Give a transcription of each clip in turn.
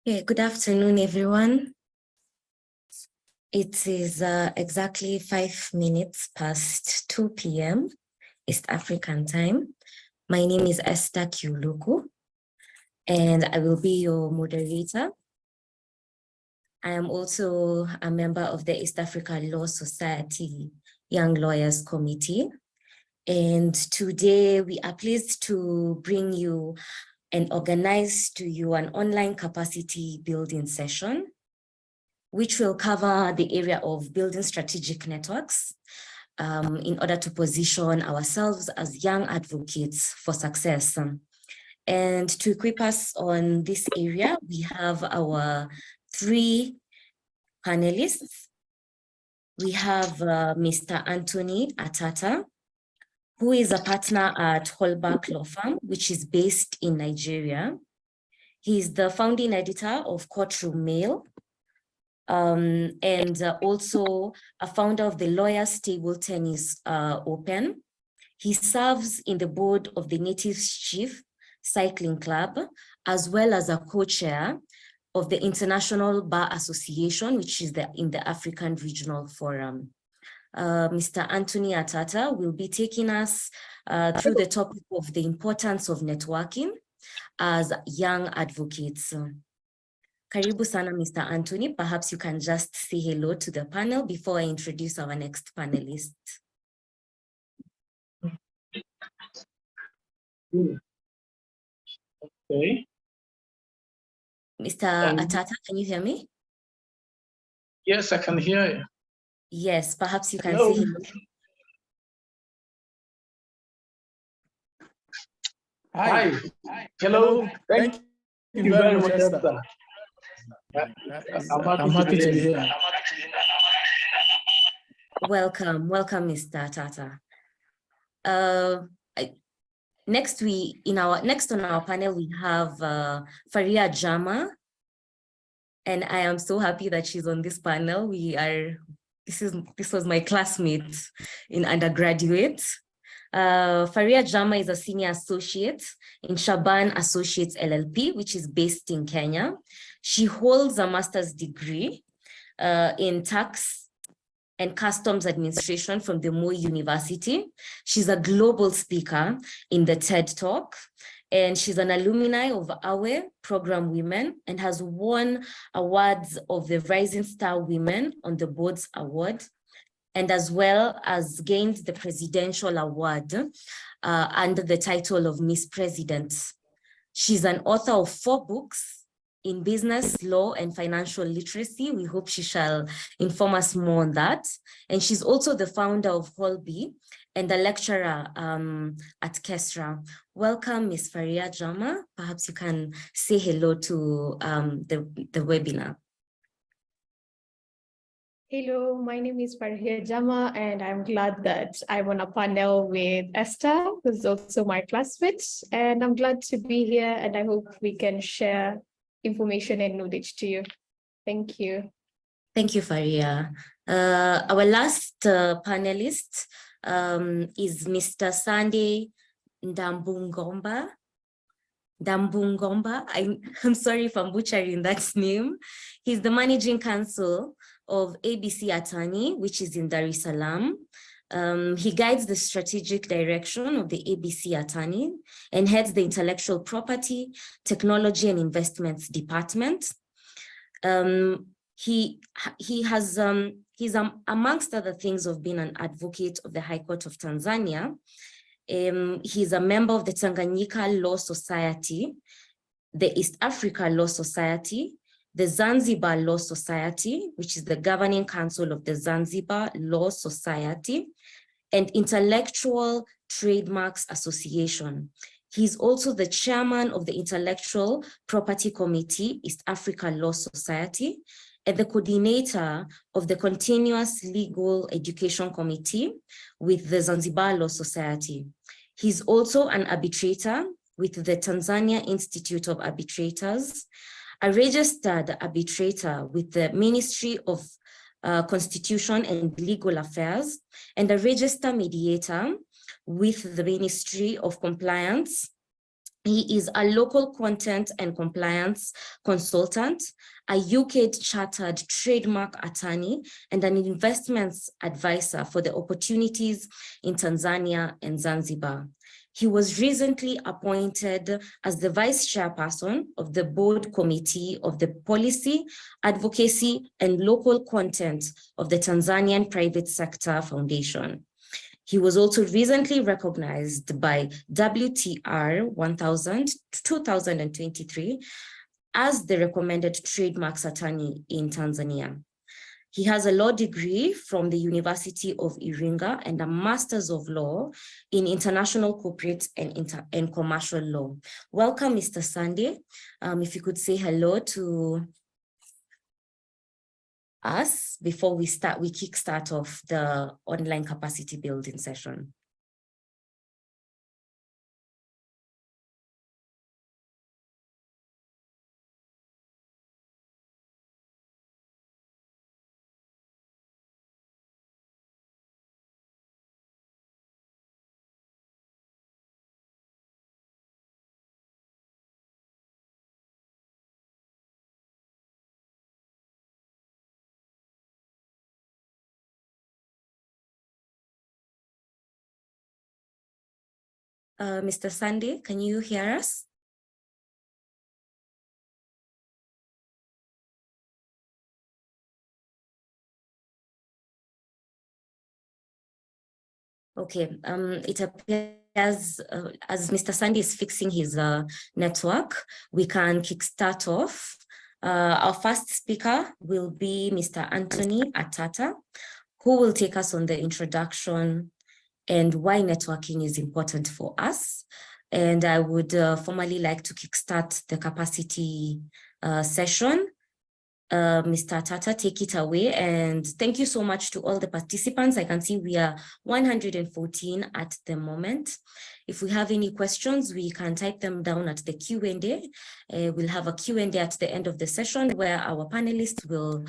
Okay, good afternoon, everyone. It is exactly 5 minutes past 2 p.m. East African time. My name is Esther Kiuluku, and I will be your moderator. I am also a member of the East Africa Law Society Young Lawyers Committee. And today we are pleased to bring you and organize to you an online capacity building session, which will cover the area of building strategic networks in order to position ourselves as young advocates for success. And to equip us on this area, we have our three panelists. We have Mr. Anthony Atata, who is a partner at Holbach Law Firm, which is based in Nigeria. He is the founding editor of Courtroom Mail, and also a founder of the Lawyers Table Tennis Open. He serves in the board of the Natives Chief Cycling Club, as well as a co-chair of the International Bar Association, which is in the African Regional Forum. Mr. Anthony Atata will be taking us through the topic of the importance of networking as young advocates. Karibu sana, Mr. Anthony. Perhaps you can just say hello to the panel before I introduce our next panelist. Okay. Mr. Atata, can you hear me? Yes, I can hear you. Yes, perhaps you can Hello. say hello. Hi. Hello. Thank you very much, Esther. I'm happy to be here. Welcome, Mr. Atata. Next on our panel, we have Faria Jama, and I am so happy that she's on this panel. This was my classmate in undergraduate. Faria Jama is a senior associate in Shaban Associates LLP, which is based in Kenya. She holds a master's degree in tax and customs administration from the Moi University. She's a global speaker in the TED Talk, and she's an alumni of AWE Program Women and has won awards of the Rising Star Women on the Boards Award, and as well as gained the Presidential Award under the title of Miss President. She's an author of 4 books in business, law, and financial literacy. We hope she shall inform us more on that. And she's also the founder of Holby and a lecturer at Kestra. Welcome, Ms. Faria Jama. Perhaps you can say hello to the webinar. Hello, my name is Faria Jama, and I'm glad that I'm on a panel with Esther, who's also my classmate. And I'm glad to be here, and I hope we can share information and knowledge to you. Thank you. Thank you, Faria. Our last panelist is Mr. Sunday Ndambungomba. I'm sorry if I'm butchering that name. He's the managing counsel of ABC Attorney, which is in Dar es Salaam. He guides the strategic direction of the ABC Attorney and heads the intellectual property, technology, and investments department. He's amongst other things of being an advocate of the High Court of Tanzania. He's a member of the Tanganyika Law Society, the East Africa Law Society, the Zanzibar Law Society, which is the governing council of the Zanzibar Law Society, and Intellectual Trademarks Association. He's also the chairman of the Intellectual Property Committee, East Africa Law Society, and the coordinator of the Continuous Legal Education Committee with the Zanzibar Law Society. He's also an arbitrator with the Tanzania Institute of Arbitrators, a registered arbitrator with the Ministry of Constitution and Legal Affairs, and a registered mediator with the Ministry of Compliance He is a local content and compliance consultant, a UK chartered trademark attorney, and an investments advisor for the opportunities in Tanzania and Zanzibar. He was recently appointed as the vice chairperson of the board committee of the policy, advocacy, and local content of the Tanzanian Private Sector Foundation. He was also recently recognized by WTR 1000 2023 as the recommended trademarks attorney in Tanzania. He has a law degree from the University of Iringa and a master's of law in international corporate and commercial law. Welcome, Mr. Sunday. If you could say hello to us before we kickstart off the online capacity building session. Mr. Sunday, can you hear us? Okay, it appears as Mr. Sunday is fixing his network, we can kickstart off. Our first speaker will be Mr. Anthony Atata, who will take us on the introduction and why networking is important for us. And I would formally like to kickstart the capacity session. Mr. Tata, take it away. And thank you so much to all the participants. I can see we are 114 at the moment. If we have any questions, we can type them down at the Q&A. We'll have a Q&A at the end of the session where our panelists will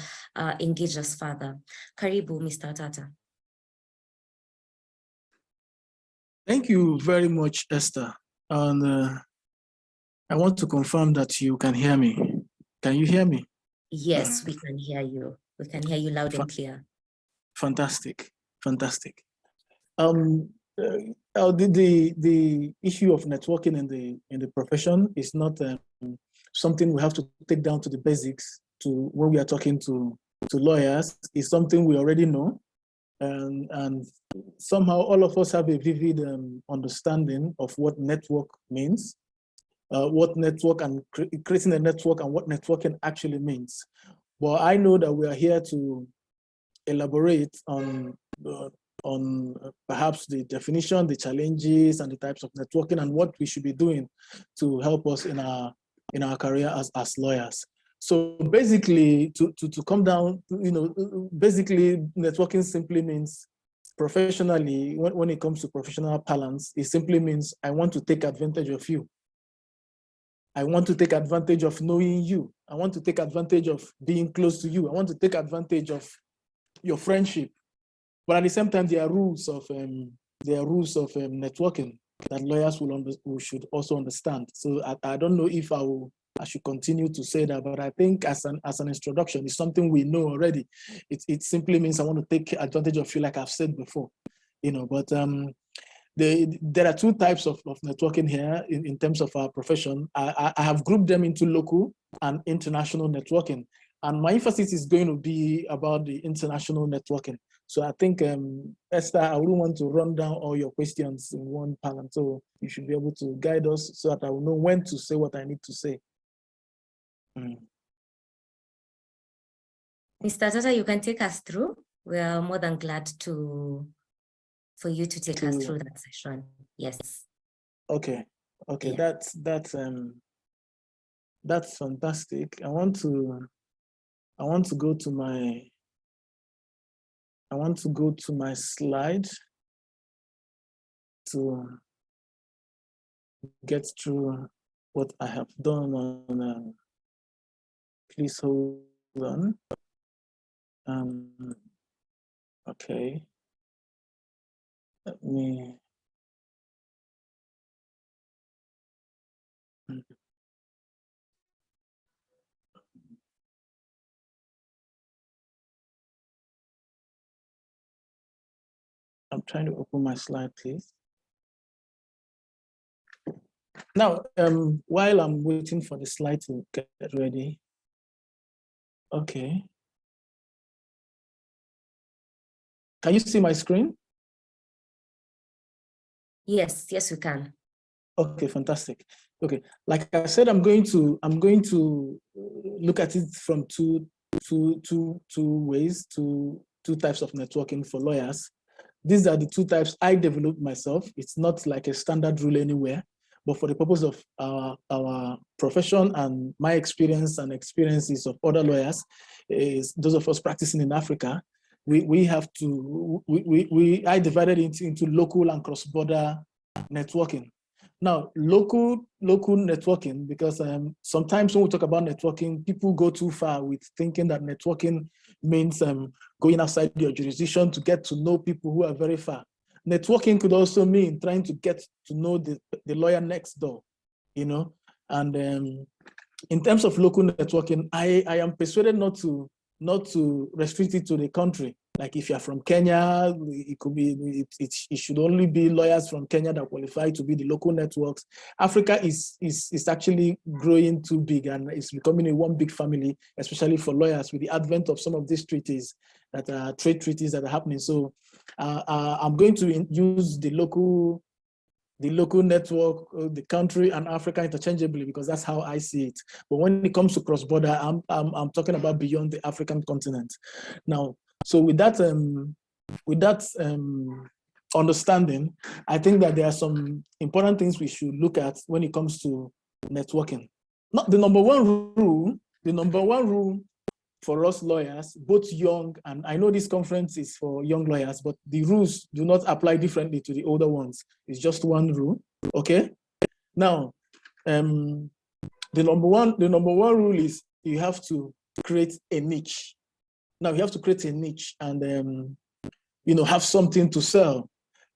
engage us further. Karibu, Mr. Tata. Thank you very much, Esther. And I want to confirm that you can hear me. Can you hear me? Yes, we can hear you. We can hear you loud and clear. Fantastic, fantastic. The issue of networking in the profession is not something we have to take down to the basics to when we are talking to lawyers. It's something we already know. And somehow all of us have a vivid understanding of what network means, what network and creating a network and what networking actually means. But I know that we are here to elaborate on perhaps the definition, the challenges, and the types of networking and what we should be doing to help us in our career as lawyers. So basically, to come down, basically networking simply means professionally, when it comes to professional balance, it simply means I want to take advantage of you. I want to take advantage of knowing you. I want to take advantage of being close to you. I want to take advantage of your friendship. But at the same time, there are rules of networking that lawyers should also understand. So I don't know if I should continue to say that, but I think as an introduction, it's something we know already. It simply means I want to take advantage of you, like I've said before, But there are two types of networking here in terms of our profession. I have grouped them into local and international networking, and my emphasis is going to be about the international networking. So I think, Esther, I wouldn't want to run down all your questions in one panel, so you should be able to guide us so that I will know when to say what I need to say. Mr. Tata, you can take us through. We are more than glad for you to take us through that session. Yes. Okay. Yeah. That's fantastic. I want to go to my slide to get through what I have done on. Please hold on. Okay. Let me. trying to open my slide, please. Now, while I'm waiting for the slide to get ready. Okay. Can you see my screen? Yes, yes, we can. Okay, fantastic. Okay, like I said, I'm going to look at it from two ways, two types of networking for lawyers. These are the two types I developed myself. It's not like a standard rule anywhere, but for the purpose of our profession and my experience and experiences of other lawyers, is those of us practicing in Africa, we have to, I divided it into local and cross-border networking. Now, local networking, because sometimes when we talk about networking, people go too far with thinking that networking means going outside your jurisdiction to get to know people who are very far. Networking could also mean trying to get to know the lawyer next door, you know. And in terms of local networking, I am persuaded not to restrict it to the country. Like if you're from Kenya, it could be, it should only be lawyers from Kenya that qualify to be the local networks. Africa is actually growing too big and it's becoming a one big family, especially for lawyers with the advent of some of these treaties that are trade treaties that are happening. So I'm going to use the local network, the country and Africa interchangeably because that's how I see it. But when it comes to cross-border, I'm talking about beyond the African continent. Now, so with that understanding, I think that there are some important things we should look at when it comes to networking. Not the number one rule for us lawyers, both young, and I know this conference is for young lawyers, but the rules do not apply differently to the older ones. It's just one rule, okay? Now, the number one rule is you have to create a niche. Now you have to create a niche and have something to sell.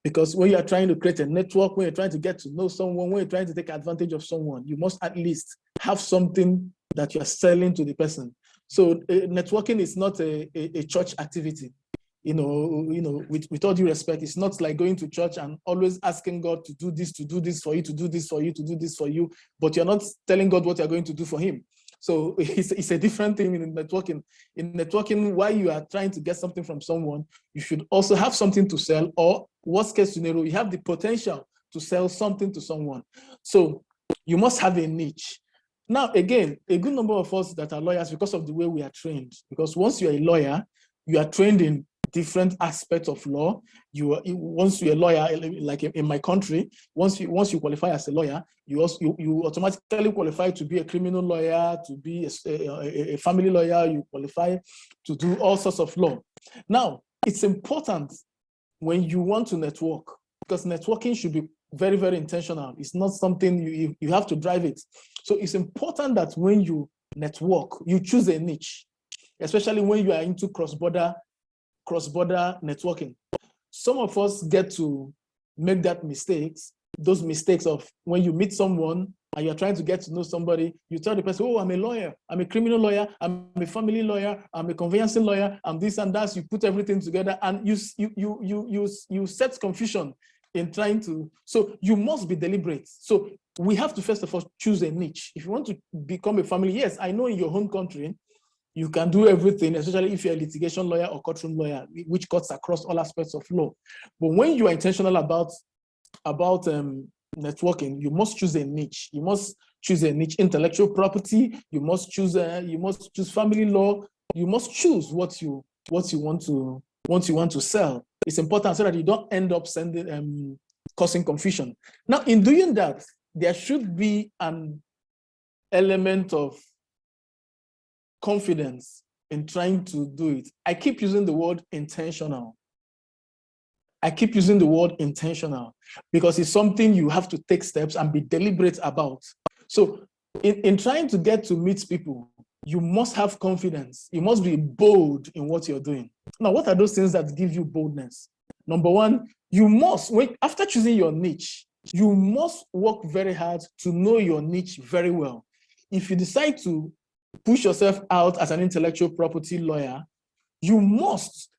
Because when you are trying to create a network, when you're trying to get to know someone, when you're trying to take advantage of someone, you must at least have something that you're selling to the person. So networking is not a church activity. With all due respect, it's not like going to church and always asking God to do this for you, to do this for you, to do this for you, but you're not telling God what you're going to do for him. So it's a different thing in networking. In networking, while you are trying to get something from someone, you should also have something to sell, or worst case scenario, you have the potential to sell something to someone. So you must have a niche. Now, again, a good number of us that are lawyers, because of the way we are trained, because once you're a lawyer, you are trained in different aspects of law. Once you're a lawyer, like in my country, once you qualify as a lawyer, you automatically qualify to be a criminal lawyer, to be a family lawyer. You qualify to do all sorts of law. Now, it's important when you want to network, because networking should be very, very intentional. It's not something you have to drive it. So it's important that when you network, you choose a niche, especially when you are into cross-border networking. Some of us get to make those mistakes of when you meet someone and you're trying to get to know somebody, you tell the person, oh, I'm a lawyer, I'm a criminal lawyer, I'm a family lawyer, I'm a conveyancing lawyer, I'm this and that. You put everything together and you set confusion in trying to, so you must be deliberate. So we have to first of all choose a niche. If you want to become a family, yes, I know in your home country, you can do everything, especially if you're a litigation lawyer or courtroom lawyer, which cuts across all aspects of law. But when you are intentional about networking, you must choose a niche. You must choose a niche. Intellectual property. You must choose family law. You must choose what you want to sell. It's important so that you don't end up causing confusion. Now, in doing that, there should be an element of confidence in trying to do it. I keep using the word intentional. Because it's something you have to take steps and be deliberate about. So in trying to get to meet people, you must have confidence. You must be bold in what you're doing. Now, what are those things that give you boldness? Number one, you must, after choosing your niche, you must work very hard to know your niche very well. If you decide to push yourself out as an intellectual property lawyer, you must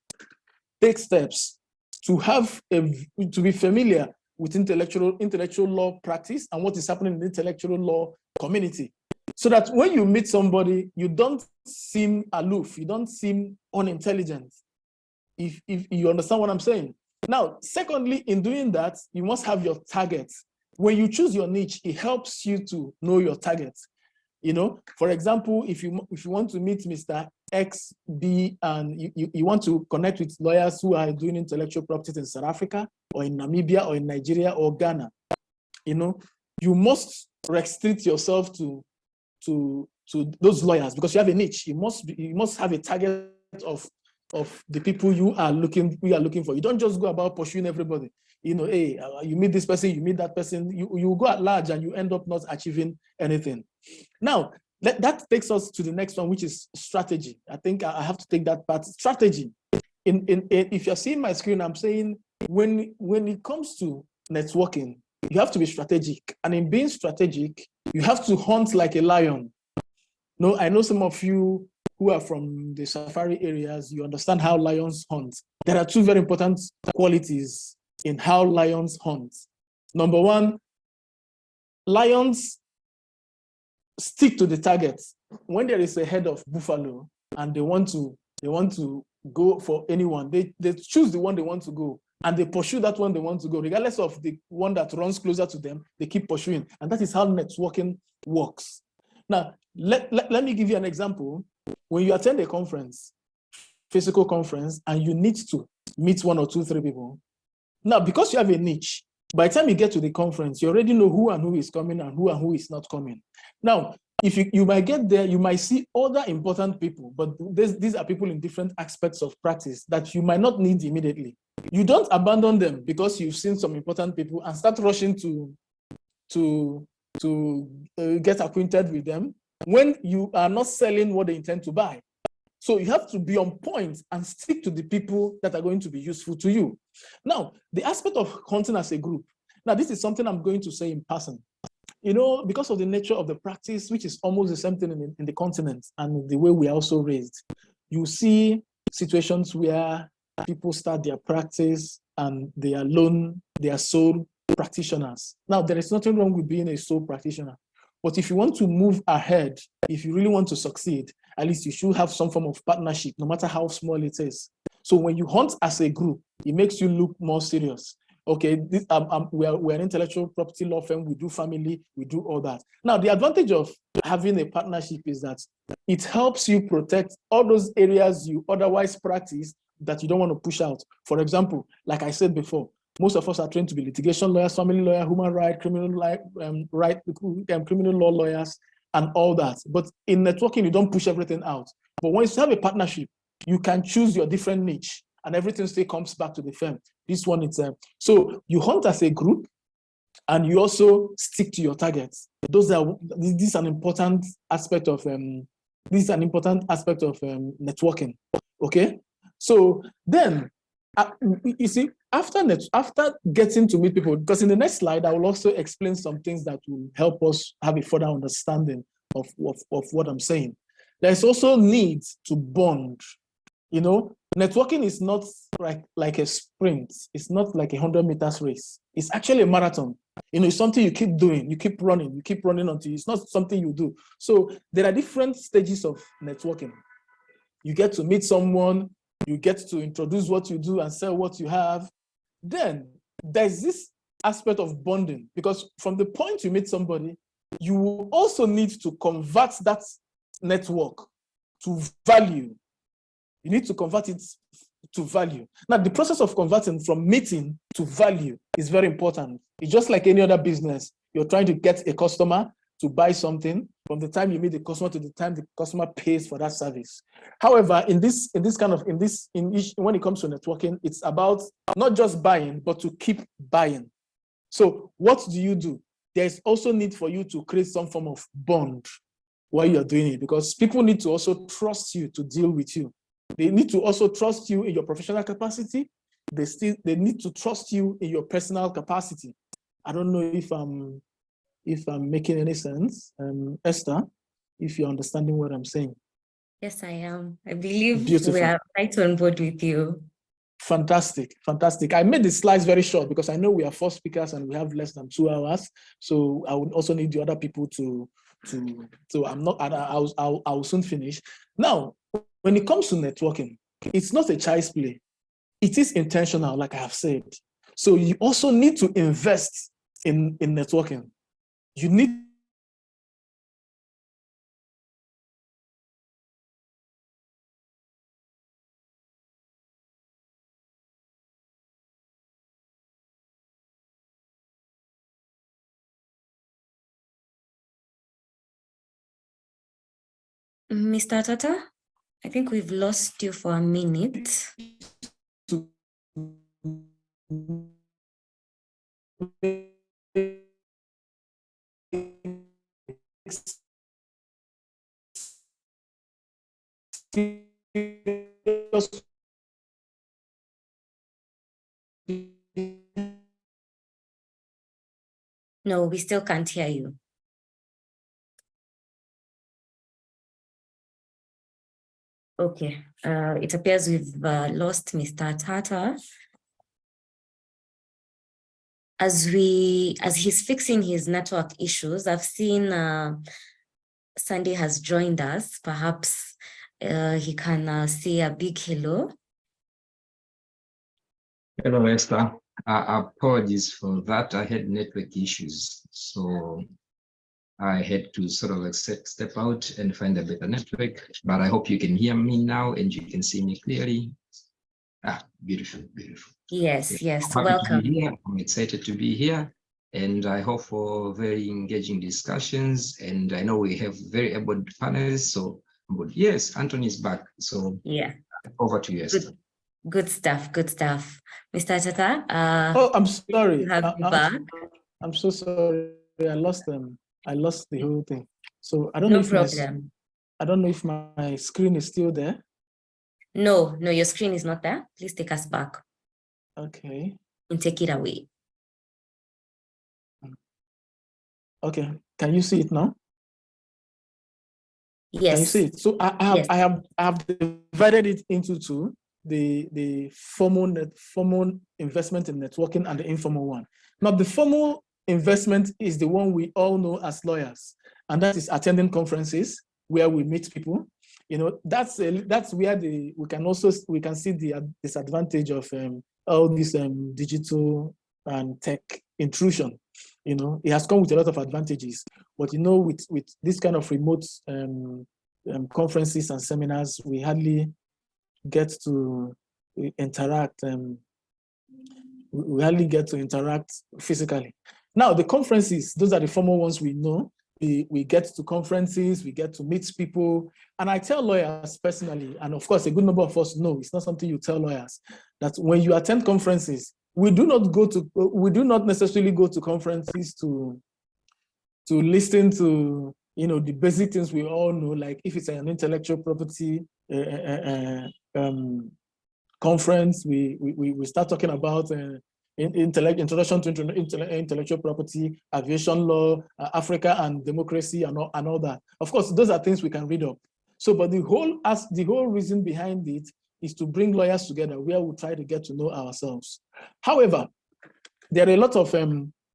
take steps to be familiar with intellectual law practice and what is happening in the intellectual law community. So that when you meet somebody, you don't seem aloof, you don't seem unintelligent, if you understand what I'm saying. Now, secondly, in doing that, you must have your targets. When you choose your niche, it helps you to know your targets. For example, if you want to meet Mr. X, B, and you want to connect with lawyers who are doing intellectual property in South Africa or in Namibia or in Nigeria or Ghana, you must restrict yourself to those lawyers because you have a niche. You must have a target of the people you are looking for. You don't just go about pursuing everybody. Hey, you meet this person, you meet that person, you go at large and you end up not achieving anything. Now, that takes us to the next one, which is strategy. I think I have to take that part. Strategy. If you're seeing my screen, I'm saying when it comes to networking, you have to be strategic. And in being strategic, you have to hunt like a lion. No, I know some of you who are from the safari areas, you understand how lions hunt. There are two very important qualities in how lions hunt. Number one, lions stick to the target. When there is a herd of buffalo and they want to go for anyone, they choose the one they want to go and they pursue that one they want to go, regardless of the one that runs closer to them, they keep pursuing. And that is how networking works. Now, let me give you an example. When you attend a conference, physical conference, and you need to meet 1 or 2, 3 people. Now, because you have a niche, by the time you get to the conference, you already know who and who is coming and who is not coming. Now, if you might get there, you might see other important people, but these are people in different aspects of practice that you might not need immediately. You don't abandon them because you've seen some important people and start rushing to get acquainted with them when you are not selling what they intend to buy. So you have to be on point and stick to the people that are going to be useful to you. Now, the aspect of hunting as a group. Now, this is something I'm going to say in person. Because of the nature of the practice, which is almost the same thing in the continent and the way we are also raised, you see situations where people start their practice and they are sole practitioners. Now, there is nothing wrong with being a sole practitioner. But if you want to move ahead, if you really want to succeed, at least you should have some form of partnership, no matter how small it is. So when you hunt as a group, it makes you look more serious. Okay, we're an intellectual property law firm, we do family, we do all that. Now, the advantage of having a partnership is that it helps you protect all those areas you otherwise practice that you don't want to push out. For example, like I said before, most of us are trained to be litigation lawyers, family lawyer, human right, criminal law lawyers, and all that. But in networking, you don't push everything out. But once you have a partnership, you can choose your different niche, and everything still comes back to the firm. This one is so you hunt as a group, and you also stick to your targets. This is an important aspect of networking. Okay, so then you see, after getting to meet people, because in the next slide I will also explain some things that will help us have a further understanding of what I'm saying. There's also need to bond. Networking is not like a sprint. It's not like a 100 meters race. It's actually a marathon. It's something you keep doing, you keep running until it's not something you do. So there are different stages of networking. You get to meet someone, you get to introduce what you do and sell what you have. Then there's this aspect of bonding, because from the point you meet somebody, you will also need to convert that network to value. You need to convert it to value. Now, the process of converting from meeting to value is very important. It's just like any other business. You're trying to get a customer to buy something from the time you meet the customer to the time the customer pays for that service. However, when it comes to networking, it's about not just buying, but to keep buying. So what do? There's also need for you to create some form of bond while you're doing it, because people need to also trust you to deal with you. They need to also trust you in your professional capacity. They need to trust you in your personal capacity. I don't know if I'm making any sense. Esther, if you're understanding what I'm saying. Yes, I am. I believe Beautiful. we are right on board with you. Fantastic, fantastic. I made the slides very short because I know we are 4 speakers and we have less than 2 hours. So I would also need the other people to so I'm not, I'll soon finish. Now, when it comes to networking, it's not a child's play. It is intentional, like I have said. So you also need to invest in networking. You need Mr. Tata, I think we've lost you for a minute. to No, we still can't hear you. Okay, it appears we've lost Mr. Tata. As he's fixing his network issues, I've seen Sandy has joined us. Perhaps he can say a big hello. Hello, Esther. Apologies for that. I had network issues, so I had to sort of like step out and find a better network. But I hope you can hear me now and you can see me clearly. Beautiful, beautiful. Yes, yes, I'm happy to be welcome. here. I'm excited to be here, and I hope for very engaging discussions. And I know we have very able panelists, so good. Yes, Anthony is back. So Yeah, over to you, Esther. good stuff, good stuff. Mr. Tata, oh, I'm sorry. you have you back. I'm so sorry. I lost them. I lost the whole thing. So I don't No know if problem. I don't know if my screen is still there. No, your screen is not there. Please take us back Okay. and take it away. Okay. Can you see it now? Yes. Can you see it? So Yes. I have divided it into 2, the formal investment in networking and the informal one. Now, the formal investment is the one we all know as lawyers, and that is attending conferences where we meet people. You know, that's where we can see the disadvantage of all this digital and tech intrusion. You know, it has come with a lot of advantages, but you know, with this kind of remote conferences and seminars, we hardly get to interact. We hardly get to interact physically. Now, the conferences, those are the formal ones we know. We get to conferences, we get to meet people. And I tell lawyers personally, and of course, a good number of us know, it's not something you tell lawyers, that when you attend conferences, we do not necessarily go to conferences to listen to, you know, the basic things we all know, like if it's an intellectual property conference, we start talking about introduction to intellectual property, aviation law, Africa and democracy, and all that. Of course, those are things we can read up. So, but the whole reason behind it is to bring lawyers together, where we try to get to know ourselves. However, there are a lot of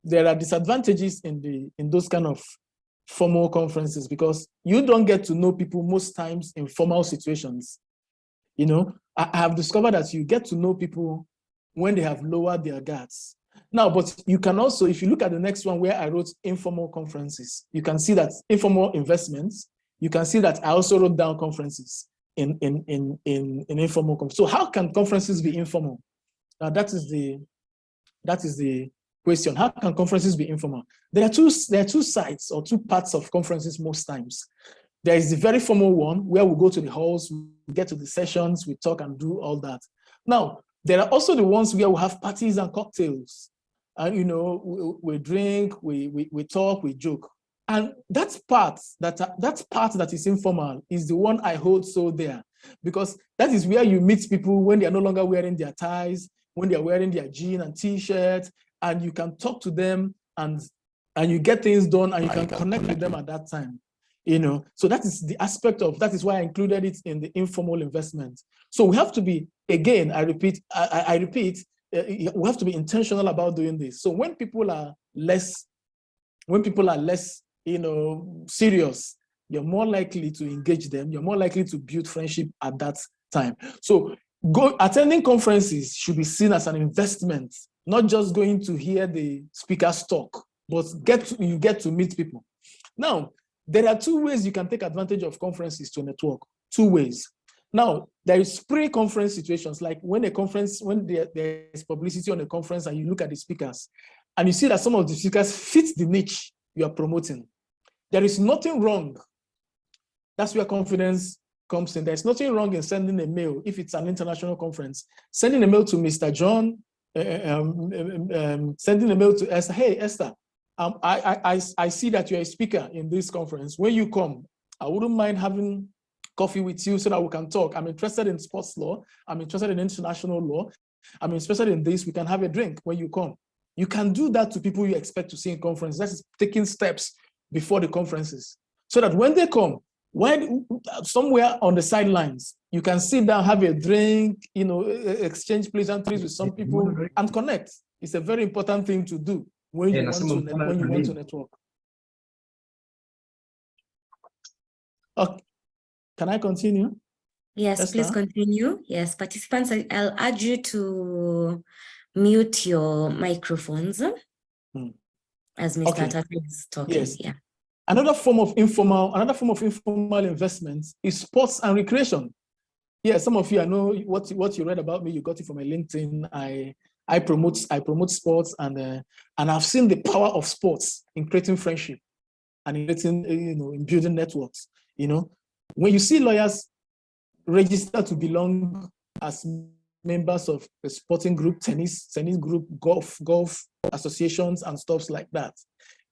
there are disadvantages in those kind of formal conferences, because you don't get to know people most times in formal situations. You know, I have discovered that you get to know people when they have lowered their guards. Now, but you can also, if you look at the next one where I wrote informal conferences, you can see that informal investments, you can see that I also wrote down conferences in informal conferences. So how can conferences be informal? Now that is the question. How can conferences be informal? There are two sides or 2 parts of conferences most times. There is the very formal one where we go to the halls, we get to the sessions, we talk and do all that. Now, there are also the ones where we have parties and cocktails. And, you know, we drink, we talk, we joke. And that part that is informal is the one I hold so dear, because that is where you meet people when they are no longer wearing their ties, when they are wearing their jean and t-shirt, and you can talk to them and you get things done and you can connect with them at that time. So that is the aspect of, that is why I included it in the informal investment. So we have to be, again, I repeat, we have to be intentional about doing this. So when people are less, serious, you're more likely to engage them. You're more likely to build friendship at that time. So attending conferences should be seen as an investment, not just going to hear the speakers talk, but you get to meet people. Now, there are two ways you can take advantage of conferences to network. Two ways. Now, there is pre-conference situations, like when there is publicity on a conference and you look at the speakers and you see that some of the speakers fit the niche you are promoting. There is nothing wrong. That's where confidence comes in. There's nothing wrong in sending a mail if it's an international conference. Sending a mail to Mr. John, sending a mail to Esther. Hey, Esther, I see that you're a speaker in this conference. When you come, I wouldn't mind having coffee with you so that we can talk. I'm interested in sports law. I'm interested in international law. I'm interested in this. We can have a drink when you come. You can do that to people you expect to see in conferences. That's taking steps before the conferences, so that when they come, somewhere on the sidelines, you can sit down, have a drink, exchange pleasantries with some people and connect. It's a very important thing to do when you want to network. Okay. Can I continue? Yes, Esther? please continue. Yes, participants, I'll urge you to mute your microphones as Mr. Okay. Tata is talking. Yes. Yeah. Another form of informal investment is sports and recreation. Yeah, some of you, I know what you read about me. You got it from my LinkedIn. I promote sports, and I've seen the power of sports in creating friendship and in creating, in building networks. When you see lawyers register to belong as members of a sporting group, tennis group, golf associations, and stuff like that,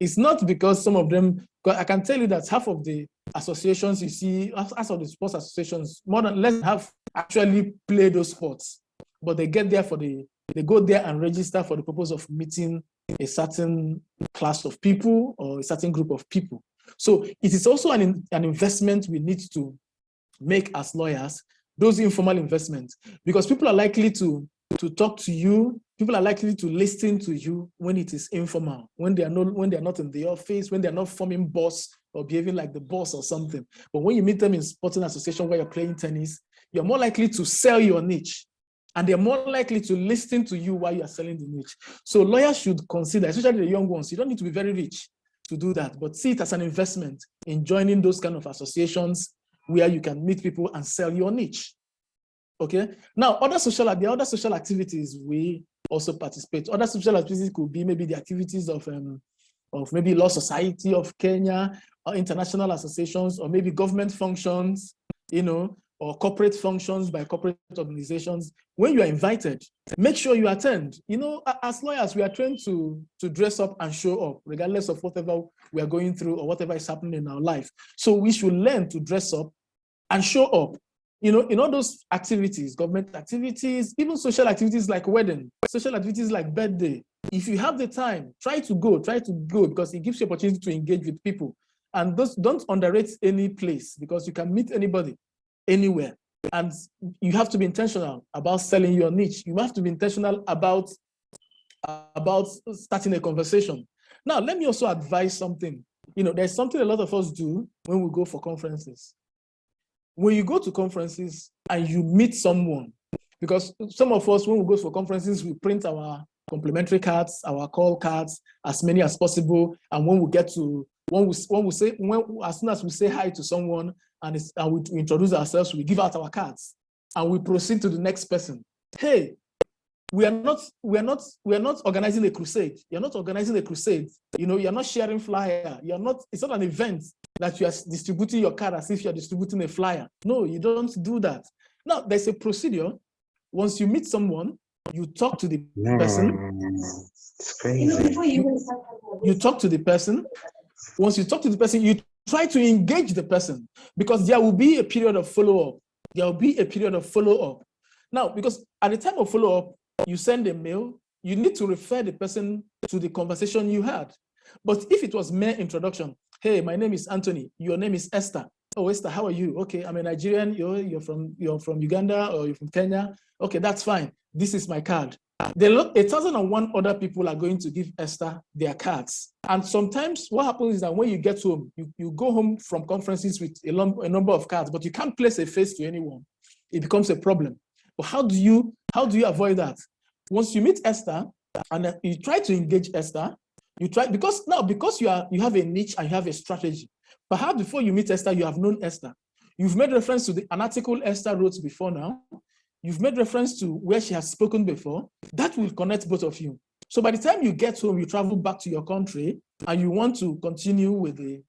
it's not because some of them. I can tell you that half of the associations you see, half of the sports associations, more than less have actually played those sports, but they get there they go there and register for the purpose of meeting a certain class of people or a certain group of people. So it is also an investment we need to make as lawyers, those informal investments, because people are likely to talk to you. People are likely to listen to you when it is informal, when they are not in the office, when they're not forming boss or behaving like the boss or something. But when you meet them in sporting association where you're playing tennis, you're more likely to sell your niche, and they're more likely to listen to you while you're selling the niche. So lawyers should consider, especially the young ones, you don't need to be very rich to do that, but see it as an investment in joining those kind of associations where you can meet people and sell your niche. Okay. Now, there are other social activities we also participate. Other social activities could be maybe the activities of maybe Law Society of Kenya, or international associations, or maybe government functions, or corporate functions by corporate organizations. When you are invited, make sure you attend. As lawyers, we are trained to dress up and show up, regardless of whatever we are going through or whatever is happening in our life. So we should learn to dress up and show up. In all those activities, government activities, even social activities like wedding, social activities like birthday. If you have the time, try to go because it gives you opportunity to engage with people. And don't underrate any place, because you can meet anybody, anywhere. And you have to be intentional about selling your niche. You have to be intentional about starting a conversation. Now, let me also advise something. There's something a lot of us do when we go for conferences. When you go to conferences and you meet someone, because some of us, when we go for conferences, we print our complimentary cards, our call cards, as many as possible. And as soon as we say hi to someone and we introduce ourselves, we give out our cards and we proceed to the next person. Hey, we are not organizing a crusade. You're not organizing a crusade. You're not sharing flyer. It's not an event that you are distributing your card as if you're distributing a flyer. No, you don't do that. Now, there's a procedure. Once you meet someone, you talk to the person. It's crazy. You talk to the person. Once you talk to the person, you try to engage the person, because there will be a period of follow-up. Now, because at the time of follow-up, you send a mail, you need to refer the person to the conversation you had. But if it was mere introduction, Hey, my name is Anthony. Your name is Esther. Oh, Esther, how are you? Okay, I'm a Nigerian. You're from Uganda or you're from Kenya. Okay, that's fine. This is my card. 1,001 other people are going to give Esther their cards. And sometimes what happens is that when you get home, you go home from conferences with a number of cards, but you can't place a face to anyone. It becomes a problem. But how do you avoid that? Once you meet Esther and you try to engage Esther, because you have a niche and you have a strategy. Perhaps before you meet Esther, you have known Esther. You've made reference to an article Esther wrote before now. You've made reference to where she has spoken before. That will connect both of you. So by the time you get home, you travel back to your country and you want to continue with the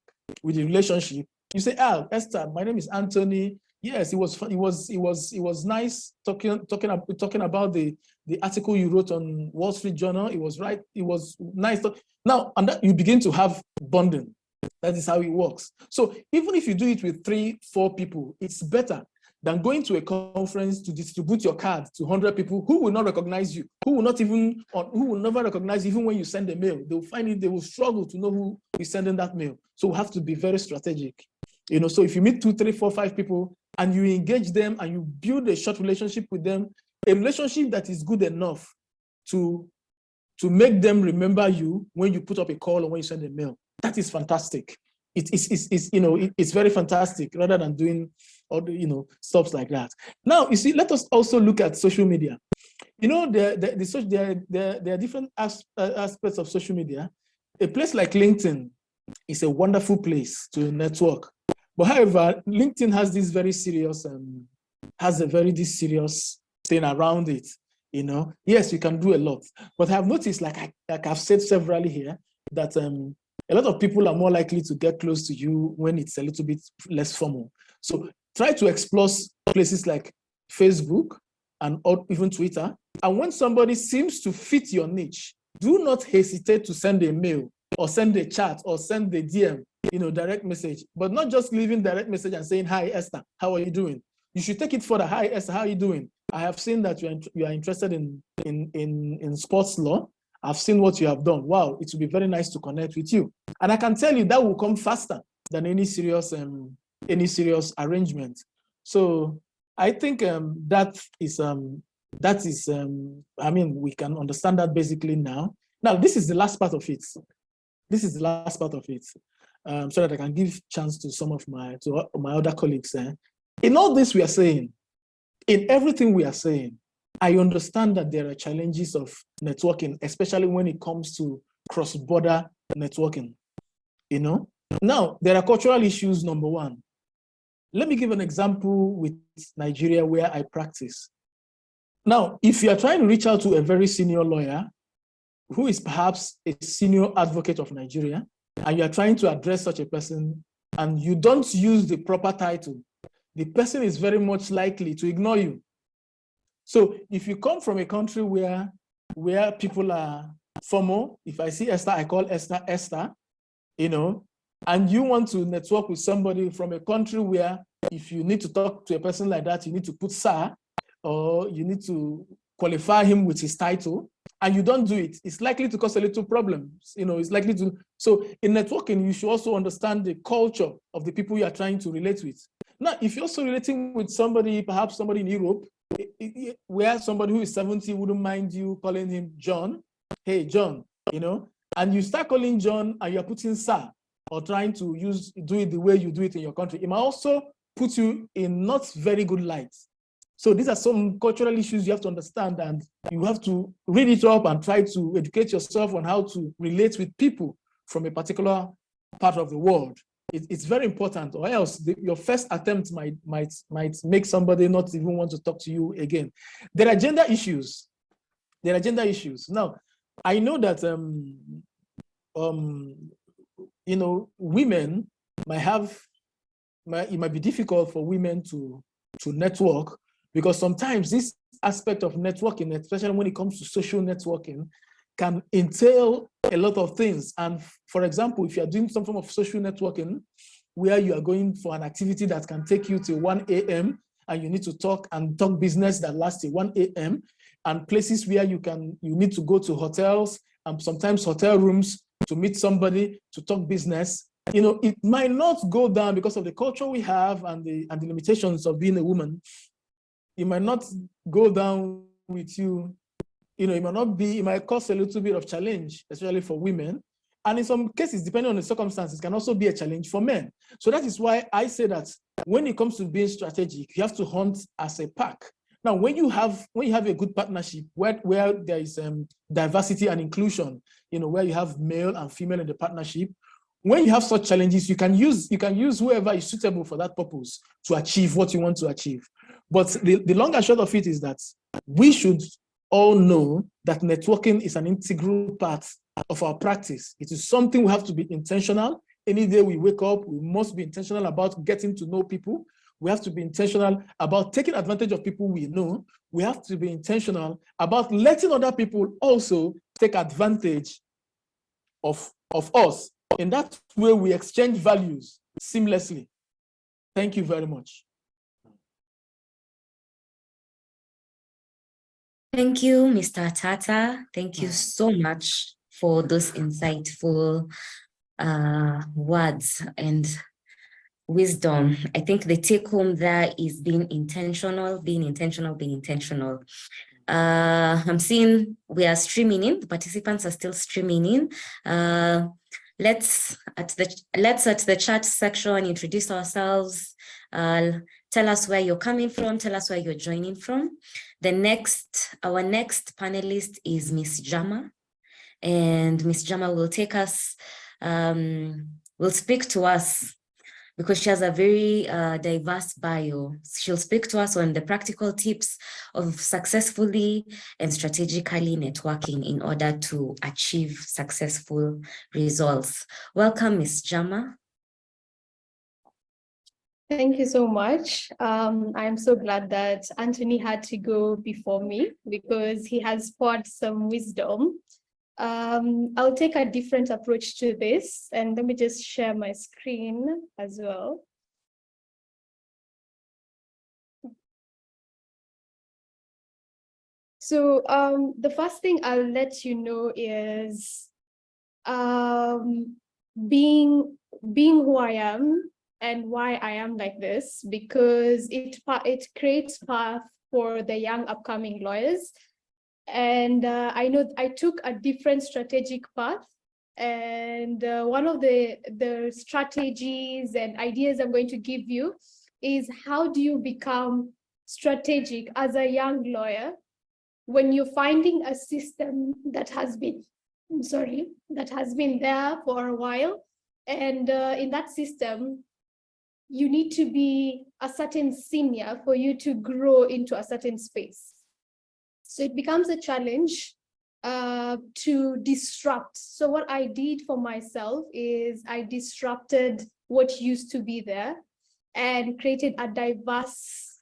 relationship, you say, Esther, my name is Anthony. Yes, it was nice talking about the article you wrote on Wall Street Journal. It was right. It was nice. Now, and that you begin to have bonding. That is how it works. So even if you do it with 3-4 people, it's better than going to a conference to distribute your card to 100 people who will not recognize you, who will never recognize you even when you send a mail. They will find it, they will struggle to know who is sending that mail. So we have to be very strategic. So if you meet 2, 3, 4, 5 people and you engage them and you build a short relationship with them, a relationship that is good enough to make them remember you when you put up a call or when you send a mail, that is fantastic. It's very fantastic rather than doing all the stuff like that. Now, you see, let us also look at social media. There are different aspects of social media. A place like LinkedIn is a wonderful place to network. But however, LinkedIn has this very serious serious thing around it. Yes, you can do a lot, but I've noticed, like I've said severally here, that a lot of people are more likely to get close to you when it's a little bit less formal. So try to explore places like Facebook or even Twitter. And when somebody seems to fit your niche, do not hesitate to send a mail or send a chat or send a DM, direct message, but not just leaving direct message and saying, hi, Esther, how are you doing? You should take it further. Hi, Esther, how are you doing? I have seen that you are interested in sports law. I've seen what you have done. Wow, it would be very nice to connect with you. And I can tell you that will come faster than any serious arrangement. So I think that is we can understand that basically now. Now, this is the last part of it. So that I can give chance to some of my other colleagues. In all this we are saying, in everything we are saying, I understand that there are challenges of networking, especially when it comes to cross-border networking. Now, there are cultural issues, number one. Let me give an example with Nigeria where I practice. Now, if you are trying to reach out to a very senior lawyer who is perhaps a senior advocate of Nigeria, and you are trying to address such a person, and you don't use the proper title, the person is very much likely to ignore you. So if you come from a country where people are formal, if I see Esther, I call Esther, and you want to network with somebody from a country where if you need to talk to a person like that, you need to put sir, or you need to qualify him with his title, and you don't do it, it's likely to cause a little problem. It's likely to. So in networking, you should also understand the culture of the people you are trying to relate with. Now, if you're also relating with somebody, perhaps somebody in Europe, where somebody who is 70 wouldn't mind you calling him John, hey, John, and you start calling John and you're putting sir, or trying to do it the way you do it in your country, it might also put you in not very good light. So these are some cultural issues you have to understand, and you have to read it up and try to educate yourself on how to relate with people from a particular part of the world. It's very important, or else your first attempt might make somebody not even want to talk to you again. There are gender issues. Now, I know that women it might be difficult for women to network, because sometimes this aspect of networking, especially when it comes to social networking, can entail a lot of things. And for example, if you are doing some form of social networking where you are going for an activity that can take you till 1 a.m. and you need to talk business that lasts till 1 a.m. and places where you need to go to hotels and sometimes hotel rooms to meet somebody to talk business, it might not go down because of the culture we have and the limitations of being a woman. It might not go down with you. It might cause a little bit of challenge, especially for women. And in some cases, depending on the circumstances, can also be a challenge for men. So that is why I say that when it comes to being strategic, you have to hunt as a pack. Now, when you have a good partnership where there is diversity and inclusion, where you have male and female in the partnership, when you have such challenges, you can use whoever is suitable for that purpose to achieve what you want to achieve. But the long and short of it is that we should all know that networking is an integral part of our practice. It is something we have to be intentional. Any day we wake up, we must be intentional about getting to know people. We have to be intentional about taking advantage of people we know. We have to be intentional about letting other people also take advantage of us. In that way, we exchange values seamlessly. Thank you very much. Thank you, Mr. Tata. Thank you so much for those insightful words and wisdom. I think the take home there is being intentional. I'm seeing we are streaming in. The participants are still streaming in. Let's at the chat section introduce ourselves. Tell us where you're coming from. Tell us where you're joining from. Our next panelist is Miss Jama, and Miss Jama will take us, will speak to us because she has a very diverse bio. She'll speak to us on the practical tips of successfully and strategically networking in order to achieve successful results. Welcome, Miss Jama. Thank you so much. I'm so glad that Anthony had to go before me because he has poured some wisdom. I'll take a different approach to this, and let me just share my screen as well. So the first thing I'll let you know is being who I am and why I am like this, because it creates path for the young upcoming lawyers. And I know I took a different strategic path, and one of the strategies and ideas I'm going to give you is how do you become strategic as a young lawyer when you're finding a system that has been there for a while, and in that system you need to be a certain senior for you to grow into a certain space. So it becomes a challenge to disrupt. So what I did for myself is I disrupted what used to be there and created a diverse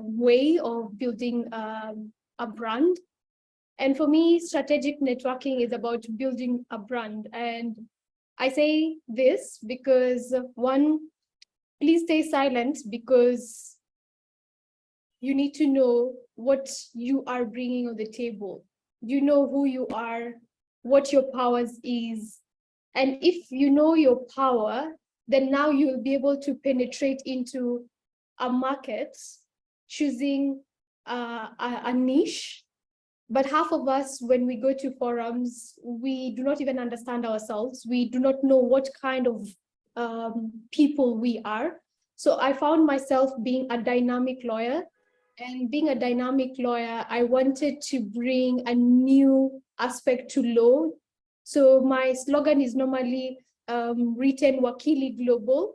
way of building a brand. And for me, strategic networking is about building a brand. And I say this because one, please stay silent, because you need to know what you are bringing on the table. You know who you are, what your powers is. And if you know your power, then now you'll be able to penetrate into a market, choosing a niche. But half of us, when we go to forums, we do not even understand ourselves. We do not know what kind of people we are. So I found myself being a dynamic lawyer. And being a dynamic lawyer, I wanted to bring a new aspect to law. So my slogan is normally written Wakili Global.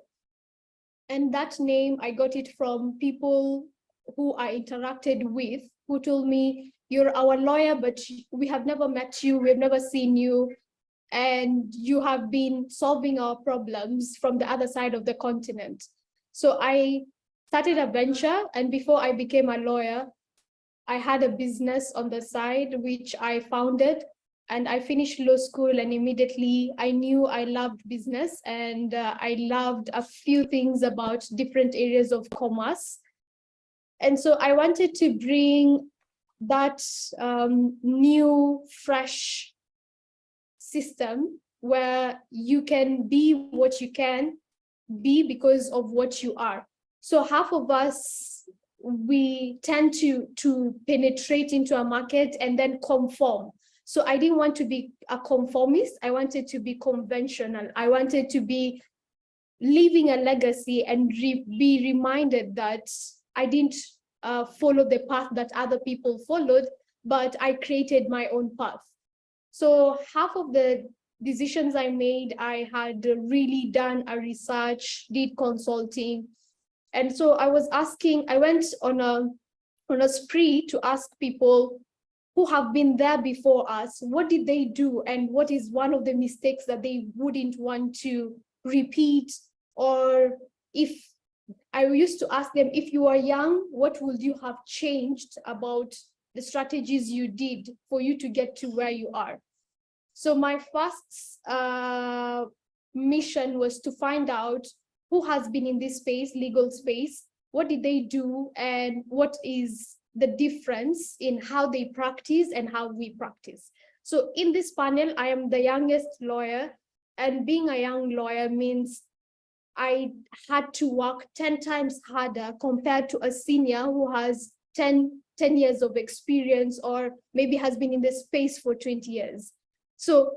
And that name, I got it from people who I interacted with, who told me, you're our lawyer, but we have never met you, we've never seen you, and you have been solving our problems from the other side of the continent. So I started a venture, and before I became a lawyer, I had a business on the side, which I founded, and I finished law school, and immediately I knew I loved business, and I loved a few things about different areas of commerce. And so I wanted to bring that new, fresh system where you can be what you can be because of what you are. So half of us, we tend to penetrate into a market and then conform. So I didn't want to be a conformist. I wanted to be conventional. I wanted to be leaving a legacy and be reminded that I didn't follow the path that other people followed, but I created my own path. So half of the decisions I made, I had really done a research, did consulting. And so I went on a spree to ask people who have been there before us, what did they do? And what is one of the mistakes that they wouldn't want to repeat? Or if I used to ask them, if you are young, what would you have changed about the strategies you did for you to get to where you are? So my first mission was to find out who has been in this space, legal space, what did they do, and what is the difference in how they practice and how we practice. So in this panel, I am the youngest lawyer, and being a young lawyer means I had to work 10 times harder compared to a senior who has 10 years of experience, or maybe has been in this space for 20 years. So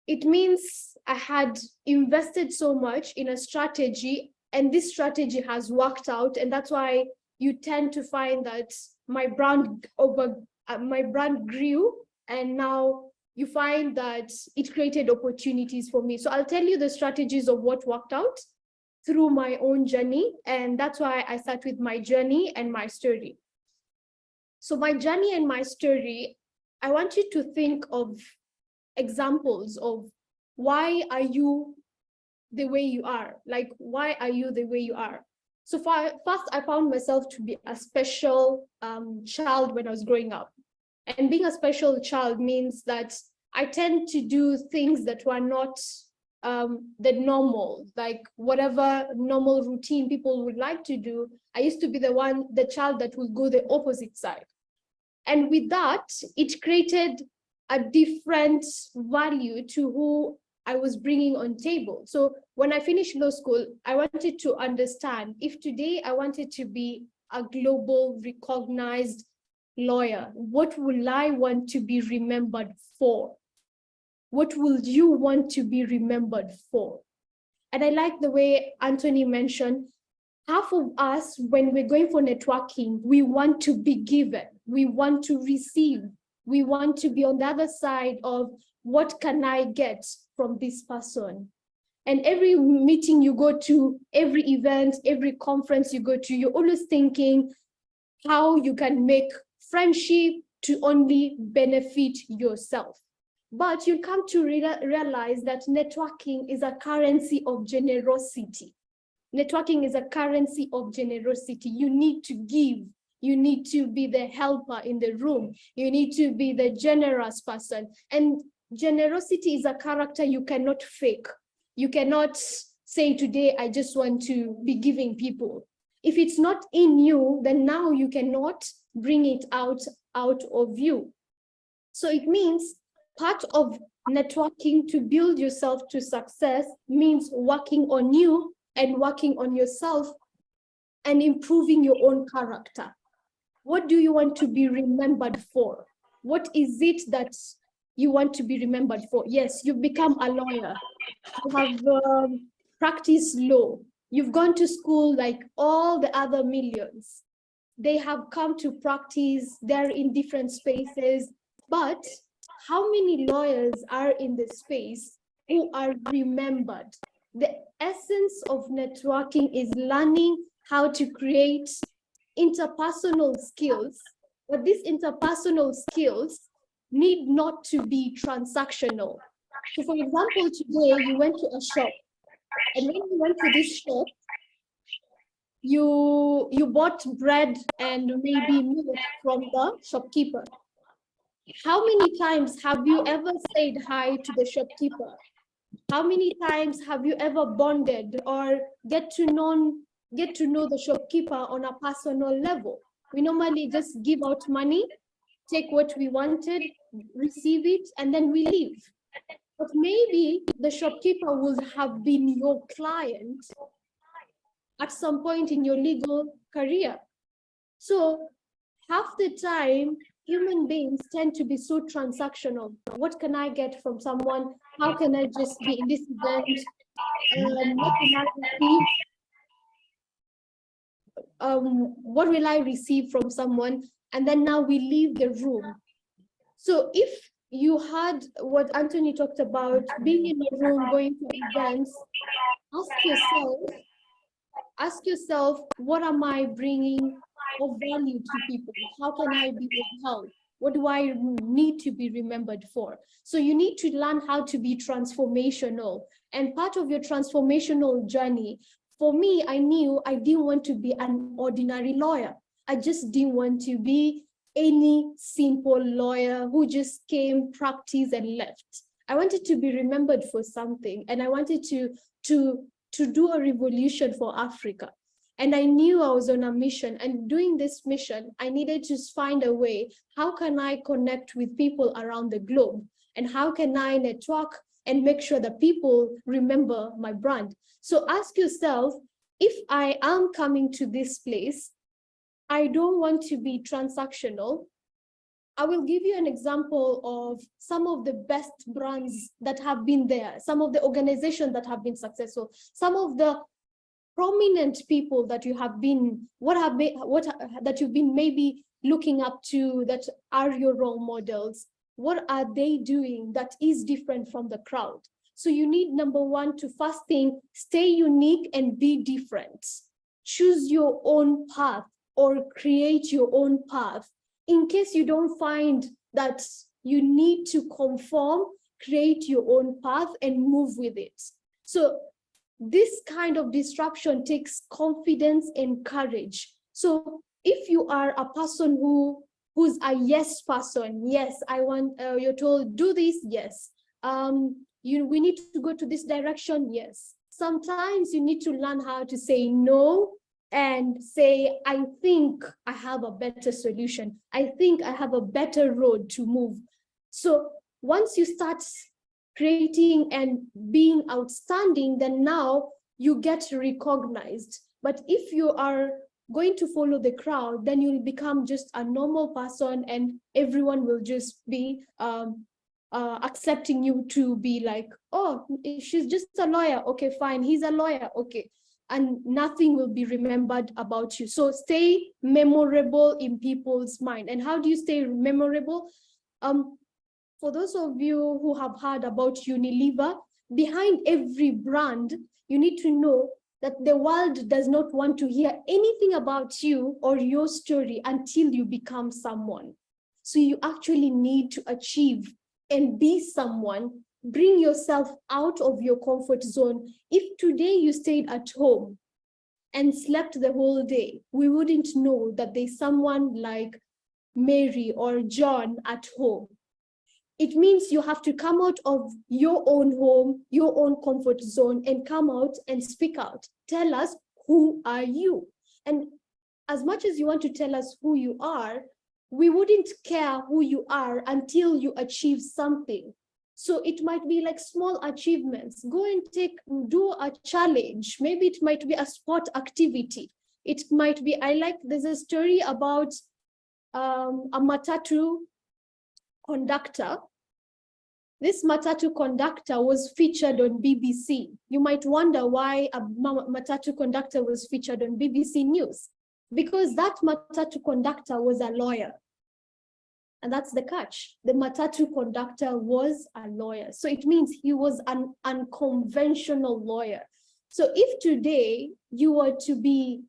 it means I had invested so much in a strategy, and this strategy has worked out. And that's why you tend to find that my brand grew, and now you find that it created opportunities for me. So I'll tell you the strategies of what worked out through my own journey. And that's why I start with my journey and my story. So my journey and my story, I want you to think of examples of why are you the way you are? Like, why are you the way you are? So first, I found myself to be a special child when I was growing up. And being a special child means that I tend to do things that were not the normal, like whatever normal routine people would like to do. I used to be the child that would go the opposite side. And with that, it created a different value to who I was bringing on table. So when I finished law school, I wanted to understand if today I wanted to be a global recognized lawyer, what will I want to be remembered for? What will you want to be remembered for? And I like the way Anthony mentioned, half of us, when we're going for networking, we want to be given, we want to receive, we want to be on the other side of what can I get from this person. And every meeting you go to, every event, every conference you go to, you're always thinking how you can make friendship to only benefit yourself. But you come to realize that networking is a currency of generosity. Networking is a currency of generosity. You need to give. You need to be the helper in the room. You need to be the generous person. And generosity is a character you cannot fake. You cannot say today, I just want to be giving people. If it's not in you, then now you cannot bring it out of you. So it means part of networking to build yourself to success means working on you and working on yourself and improving your own character. What do you want to be remembered for? What is it that you want to be remembered for? Yes, you've become a lawyer. You have practiced law. You've gone to school like all the other millions. They have come to practice, they're in different spaces, but how many lawyers are in the space who are remembered? The essence of networking is learning how to create interpersonal skills, but these interpersonal skills need not to be transactional. So for example, today you went to a shop, and when you went to this shop, you bought bread and maybe milk from the shopkeeper. How many times have you ever said hi to the shopkeeper? How many times have you ever bonded or get to know the shopkeeper on a personal level? We normally just give out money, take what we wanted, receive it, and then we leave. but maybe the shopkeeper will have been your client at some point in your legal career. So half the time, human beings tend to be so transactional. What can I get from someone? How can I just be in this event? What can I receive? What will I receive from someone? And then now we leave the room. So if you had what Anthony talked about, being in a room, going to events, ask yourself, what am I bringing of value to people? How can I be of help? What do I need to be remembered for? So you need to learn how to be transformational. And part of your transformational journey, for me, I knew I didn't want to be an ordinary lawyer. I just didn't want to be any simple lawyer who just came, practiced, and left. I wanted to be remembered for something, and I wanted to do a revolution for Africa. And I knew I was on a mission, and doing this mission, I needed to find a way, how can I connect with people around the globe? And how can I network and make sure that people remember my brand? So ask yourself, if I am coming to this place, I don't want to be transactional. I will give you an example of some of the best brands that have been there, some of the organizations that have been successful, some of the prominent people that you have been, that you've been maybe looking up to, that are your role models. What are they doing that is different from the crowd? So you need, number one, to first thing, stay unique and be different. Choose your own path or create your own path. In case you don't find that you need to conform, create your own path and move with it. So this kind of disruption takes confidence and courage. So if you are a person who's a yes person, yes, I want, you're told, do this, yes. We need to go to this direction, yes. Sometimes you need to learn how to say no and say, I think I have a better solution. I think I have a better road to move. So once you start creating and being outstanding, then now you get recognized. But if you are going to follow the crowd, then you'll become just a normal person and everyone will just be accepting you to be like, oh, she's just a lawyer. Okay, fine. He's a lawyer. Okay. And nothing will be remembered about you. So stay memorable in people's mind. And how do you stay memorable? For those of you who have heard about Unilever, behind every brand, you need to know that the world does not want to hear anything about you or your story until you become someone. So you actually need to achieve and be someone. Bring yourself out of your comfort zone. If today you stayed at home and slept the whole day, we wouldn't know that there's someone like Mary or John at home. It means you have to come out of your own home, your own comfort zone, and come out and speak out. Tell us, who are you? And as much as you want to tell us who you are, we wouldn't care who you are until you achieve something. So it might be like small achievements. Go and do a challenge. Maybe it might be a sport activity. It might be, there's a story about a matatu conductor. This matatu conductor was featured on BBC. You might wonder why a matatu conductor was featured on BBC News. Because that matatu conductor was a lawyer. And that's the catch. The matatu conductor was a lawyer. So it means he was an unconventional lawyer. So if today you were to be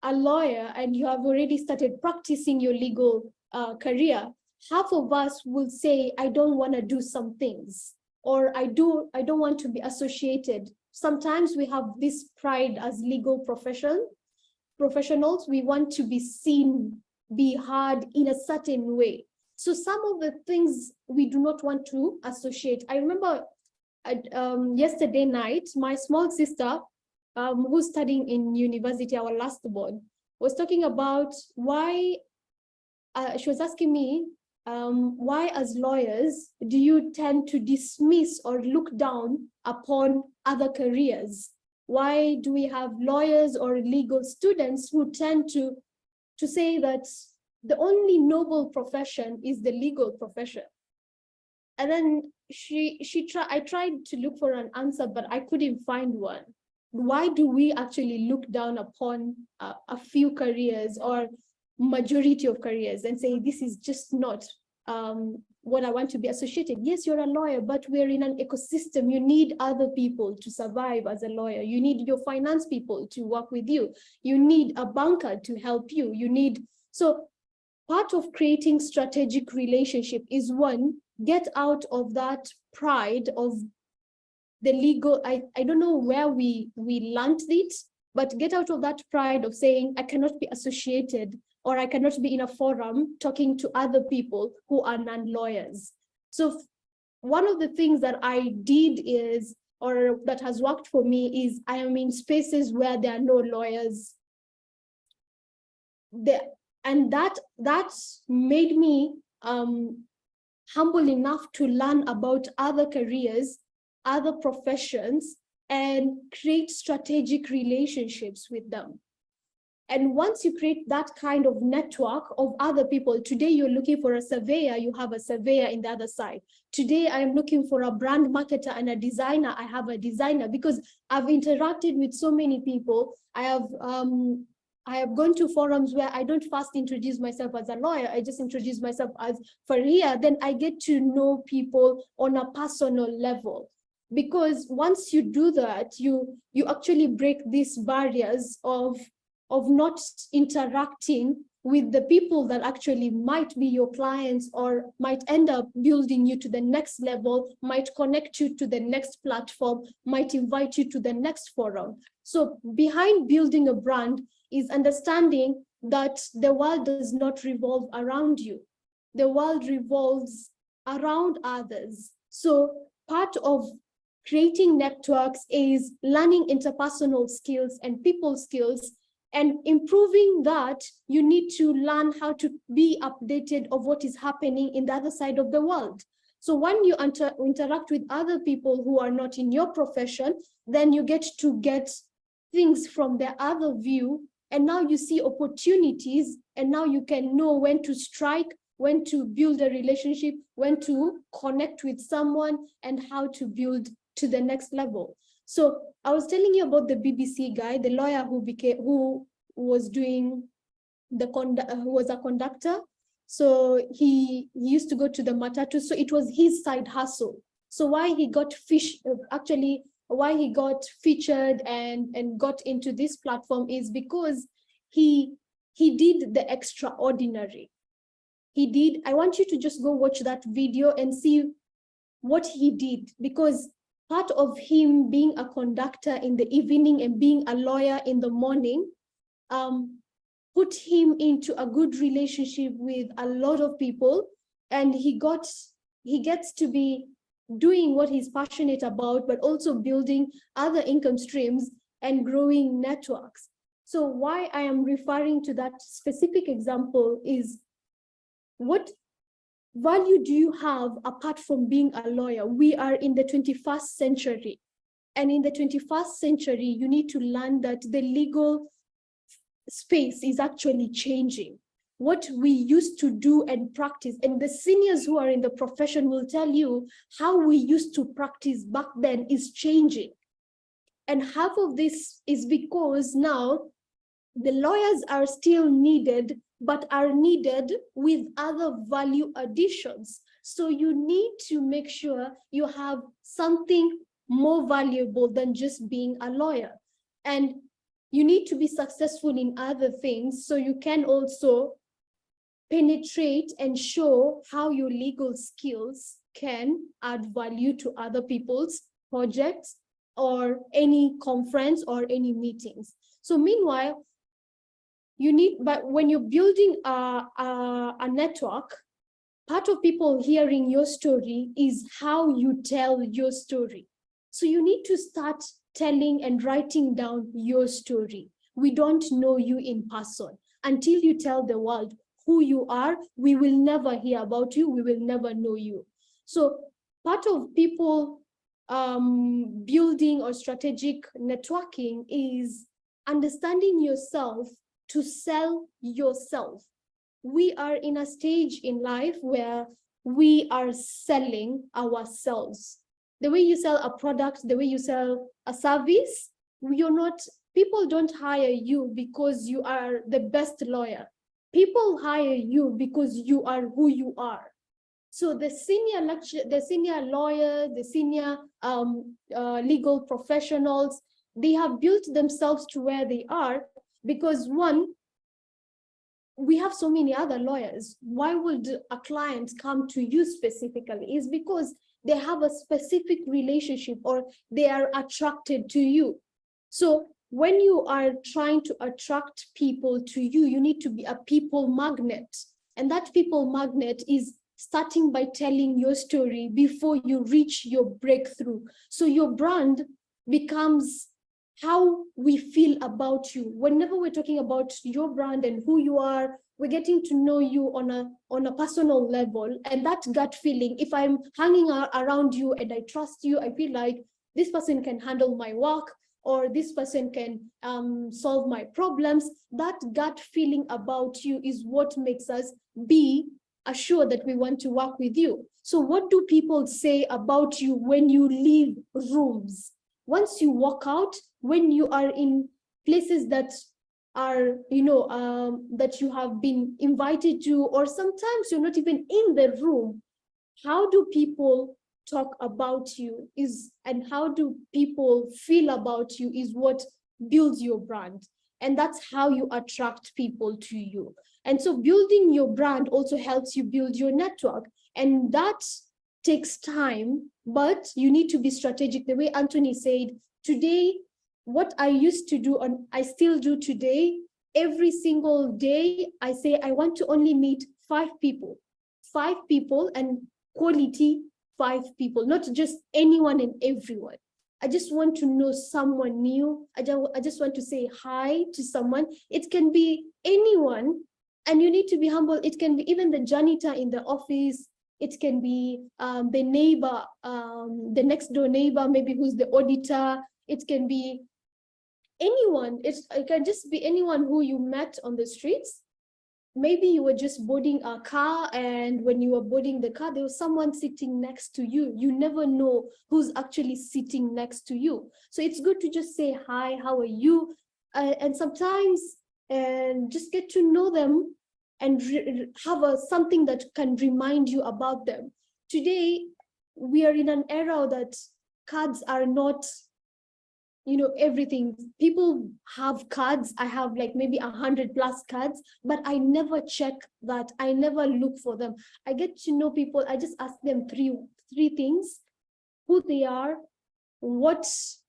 a lawyer and you have already started practicing your legal career, half of us will say, I don't want to do some things, or I don't want to be associated. Sometimes we have this pride as legal professionals. We want to be seen, be heard in a certain way. So some of the things we do not want to associate. I remember yesterday night, my small sister, who's studying in university, our last born, was talking about why, she was asking me, why as lawyers do you tend to dismiss or look down upon other careers? Why do we have lawyers or legal students who tend to say that the only noble profession is the legal profession? And then I tried to look for an answer, but I couldn't find one. Why do we actually look down upon a few careers or majority of careers and say, this is just not what I want to be associated? Yes, you're a lawyer, but we're in an ecosystem. You need other people to survive as a lawyer. You need your finance people to work with you. You need a banker to help you. So part of creating strategic relationship is, one, get out of that pride of the legal. I don't know where we learned it, but get out of that pride of saying, I cannot be associated or I cannot be in a forum talking to other people who are non-lawyers. So one of the things that I did is, or that has worked for me, is I am in spaces where there are no lawyers. And that made me humble enough to learn about other careers, other professions, and create strategic relationships with them. And once you create that kind of network of other people, today you're looking for a surveyor, you have a surveyor in the other side. Today I'm looking for a brand marketer and a designer, I have a designer, because I've interacted with so many people. I have gone to forums where I don't first introduce myself as a lawyer, I just introduce myself as Faria, then I get to know people on a personal level. Because once you do that, you actually break these barriers of not interacting with the people that actually might be your clients or might end up building you to the next level, might connect you to the next platform, might invite you to the next forum. So behind building a brand is understanding that the world does not revolve around you. The world revolves around others. So part of creating networks is learning interpersonal skills and people skills. And improving that, you need to learn how to be updated of what is happening in the other side of the world. So when you interact with other people who are not in your profession, then you get to get things from their other view. And now you see opportunities, and now you can know when to strike, when to build a relationship, when to connect with someone, and how to build to the next level. So I was telling you about the BBC guy, the lawyer who was doing who was a conductor. So he used to go to the matatu. So it was his side hustle. So why he got why he got featured and got into this platform is because he did the extraordinary. I want you to just go watch that video and see what he did, because part of him being a conductor in the evening and being a lawyer in the morning put him into a good relationship with a lot of people, and he gets to be doing what he's passionate about, but also building other income streams and growing networks. So why I am referring to that specific example is, what value do you have apart from being a lawyer? We are in the 21st century. And in the 21st century, you need to learn that the legal space is actually changing. What we used to do and practice, and the seniors who are in the profession will tell you how we used to practice back then is changing. And half of this is because now the lawyers are still needed, but are needed with other value additions. So you need to make sure you have something more valuable than just being a lawyer. And you need to be successful in other things so you can also penetrate and show how your legal skills can add value to other people's projects or any conference or any meetings. So meanwhile, but when you're building a network, part of people hearing your story is how you tell your story. So you need to start telling and writing down your story. We don't know you in person until you tell the world who you are, we will never hear about you, we will never know you. So part of people building or strategic networking is understanding yourself to sell yourself. We are in a stage in life where we are selling ourselves. The way you sell a product, the way you sell a service, people don't hire you because you are the best lawyer. People hire you because you are who you are. So the senior lawyer, the senior legal professionals, they have built themselves to where they are because one, we have so many other lawyers. Why would a client come to you specifically? Is because they have a specific relationship or they are attracted to you. So when you are trying to attract people to you, you need to be a people magnet. And that people magnet is starting by telling your story before you reach your breakthrough. So your brand becomes how we feel about you. Whenever we're talking about your brand and who you are, we're getting to know you on a personal level. And that gut feeling, if I'm hanging around you and I trust you, I feel like this person can handle my work, or this person can solve my problems. That gut feeling about you is what makes us be assured that we want to work with you. So what do people say about you when you leave rooms? Once you walk out, when you are in places that are, that you have been invited to, or sometimes you're not even in the room, how do people talk about you and how do people feel about you is what builds your brand. And that's how you attract people to you. And so building your brand also helps you build your network. And that takes time, but you need to be strategic. The way Anthony said, today, what I used to do and I still do today, every single day, I say, I want to only meet 5 people and quality 5 people, not just anyone and everyone. I just want to know someone new. I just want to say hi to someone. It can be anyone, and you need to be humble. It can be even the janitor in the office. It can be the neighbor, the next door neighbor, maybe who's the auditor. It can be anyone. It can just be anyone who you met on the streets. Maybe you were just boarding a car, and when you were boarding the car, there was someone sitting next to you. You never know who's actually sitting next to you. So it's good to just say, hi, how are you? And sometimes just get to know them and have something that can remind you about them. Today, we are in an era that cards are not, everything. People have cards. I have like maybe 100+ cards, but I never check that. I never look for them. I get to know people. I just ask them three things: who they are, what's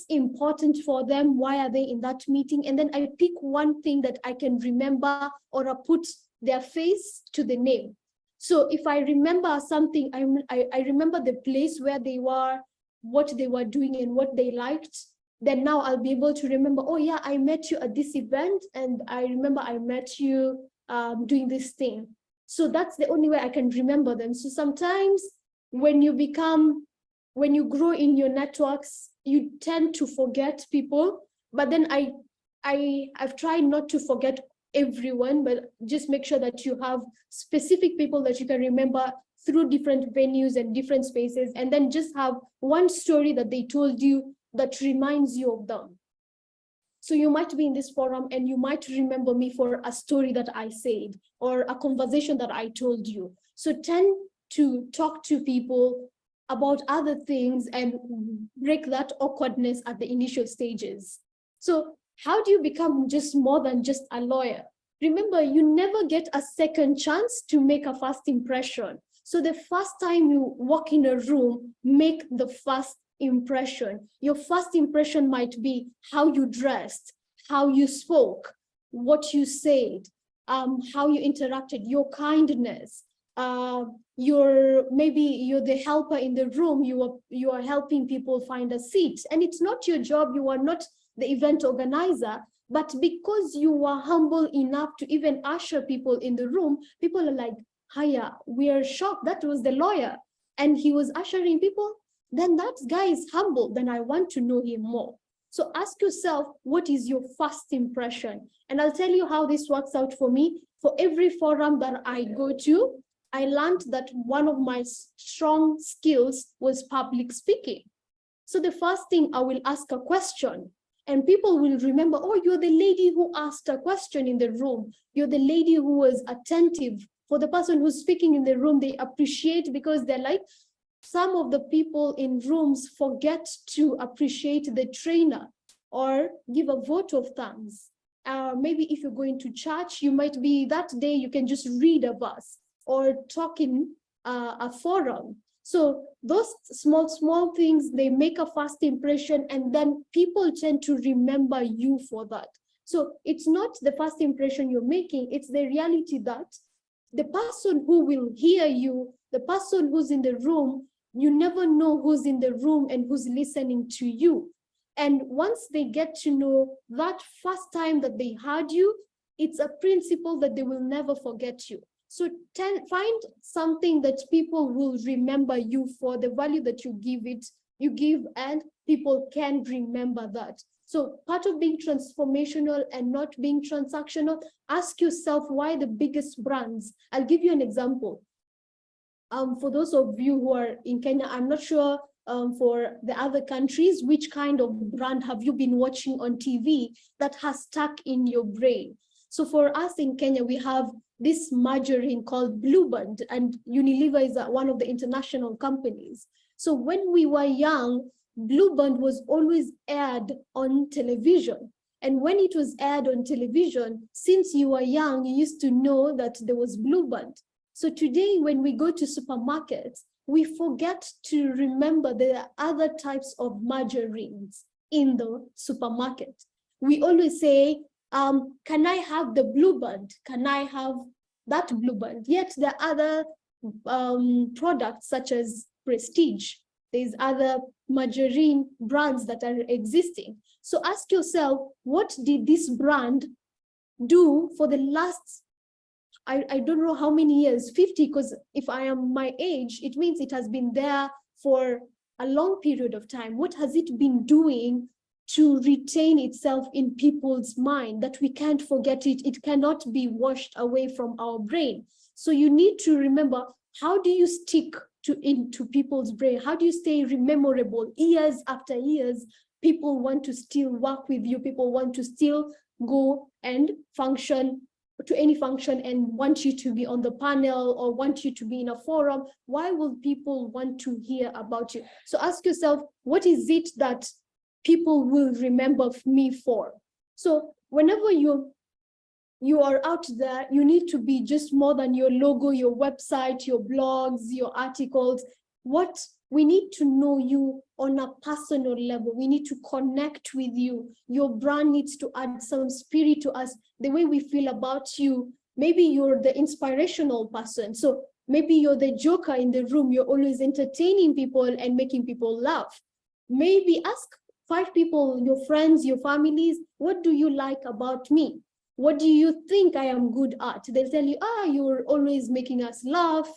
important for them, why are they in that meeting, and then I pick one thing that I can remember, or I put their face to the name. So if I remember something, I remember the place where they were, what they were doing, and what they liked. Then now I'll be able to remember, oh yeah, I met you at this event, and I remember I met you doing this thing. So that's the only way I can remember them. So sometimes when you grow in your networks, you tend to forget people, but then I've tried not to forget everyone, but just make sure that you have specific people that you can remember through different venues and different spaces, and then just have one story that they told you that reminds you of them. So you might be in this forum and you might remember me for a story that I said or a conversation that I told you. So tend to talk to people about other things and break that awkwardness at the initial stages. So how do you become just more than just a lawyer? Remember, you never get a second chance to make a first impression. So the first time you walk in a room, make the first impression. Your first impression might be how you dressed, how you spoke, what you said, how you interacted, your kindness. Maybe you're the helper in the room. You are helping people find a seat, and it's not your job. You are not the event organizer, But because you were humble enough to even usher people in the room, people are like, hiya, we are shocked. That was the lawyer. And he was ushering people. Then that guy is humble. Then I want to know him more. So ask yourself, what is your first impression? And I'll tell you how this works out for me. For every forum that I go to, I learned that one of my strong skills was public speaking. So the first thing, I will ask a question, and people will remember, oh, you're the lady who asked a question in the room. You're the lady who was attentive. For the person who's speaking in the room, they appreciate, because they're like, some of the people in rooms forget to appreciate the trainer or give a vote of thanks. Maybe if you're going to church, you might be that day, you can just read a verse or talk in a forum. So those small things, they make a first impression, and then people tend to remember you for that. So it's not the first impression you're making, it's the reality that the person who will hear you, the person who's in the room, you never know who's in the room and who's listening to you. And once they get to know that first time that they heard you, it's a principle that they will never forget you. So find something that people will remember you for, the value that you give, and people can remember that. So part of being transformational and not being transactional, ask yourself why the biggest brands. I'll give you an example. For those of you who are in Kenya, I'm not sure for the other countries, which kind of brand have you been watching on TV that has stuck in your brain? So for us in Kenya, we have this margarine called Blue Band, and Unilever is one of the international companies. So when we were young, Blue Band was always aired on television. And when it was aired on television, since you were young, you used to know that there was Blue Band. So today, when we go to supermarkets, we forget to remember there are other types of margarines in the supermarket. We always say, can I have the Blue Band? Can I have that Blue Band? Yet there are other products such as Prestige. There's other margarine brands that are existing. So ask yourself, what did this brand do for the last, I don't know how many years, 50, because if I am my age, it means it has been there for a long period of time. What has it been doing to retain itself in people's mind, that we can't forget it? It cannot be washed away from our brain. So you need to remember, how do you stick into people's brain? How do you stay memorable years after years? People want to still work with you. People want to still go and function to any function and want you to be on the panel or want you to be in a forum. Why will people want to hear about you? So ask yourself, what is it that people will remember me for? So whenever you are out there, you need to be just more than your logo, your website, your blogs, your articles. We need to know you on a personal level. We need to connect with you. Your brand needs to add some spirit to us, the way we feel about you. Maybe you're the inspirational person. So maybe you're the joker in the room. You're always entertaining people and making people laugh. Maybe ask 5 people, your friends, your families, what do you like about me? What do you think I am good at? They'll tell you, you're always making us laugh.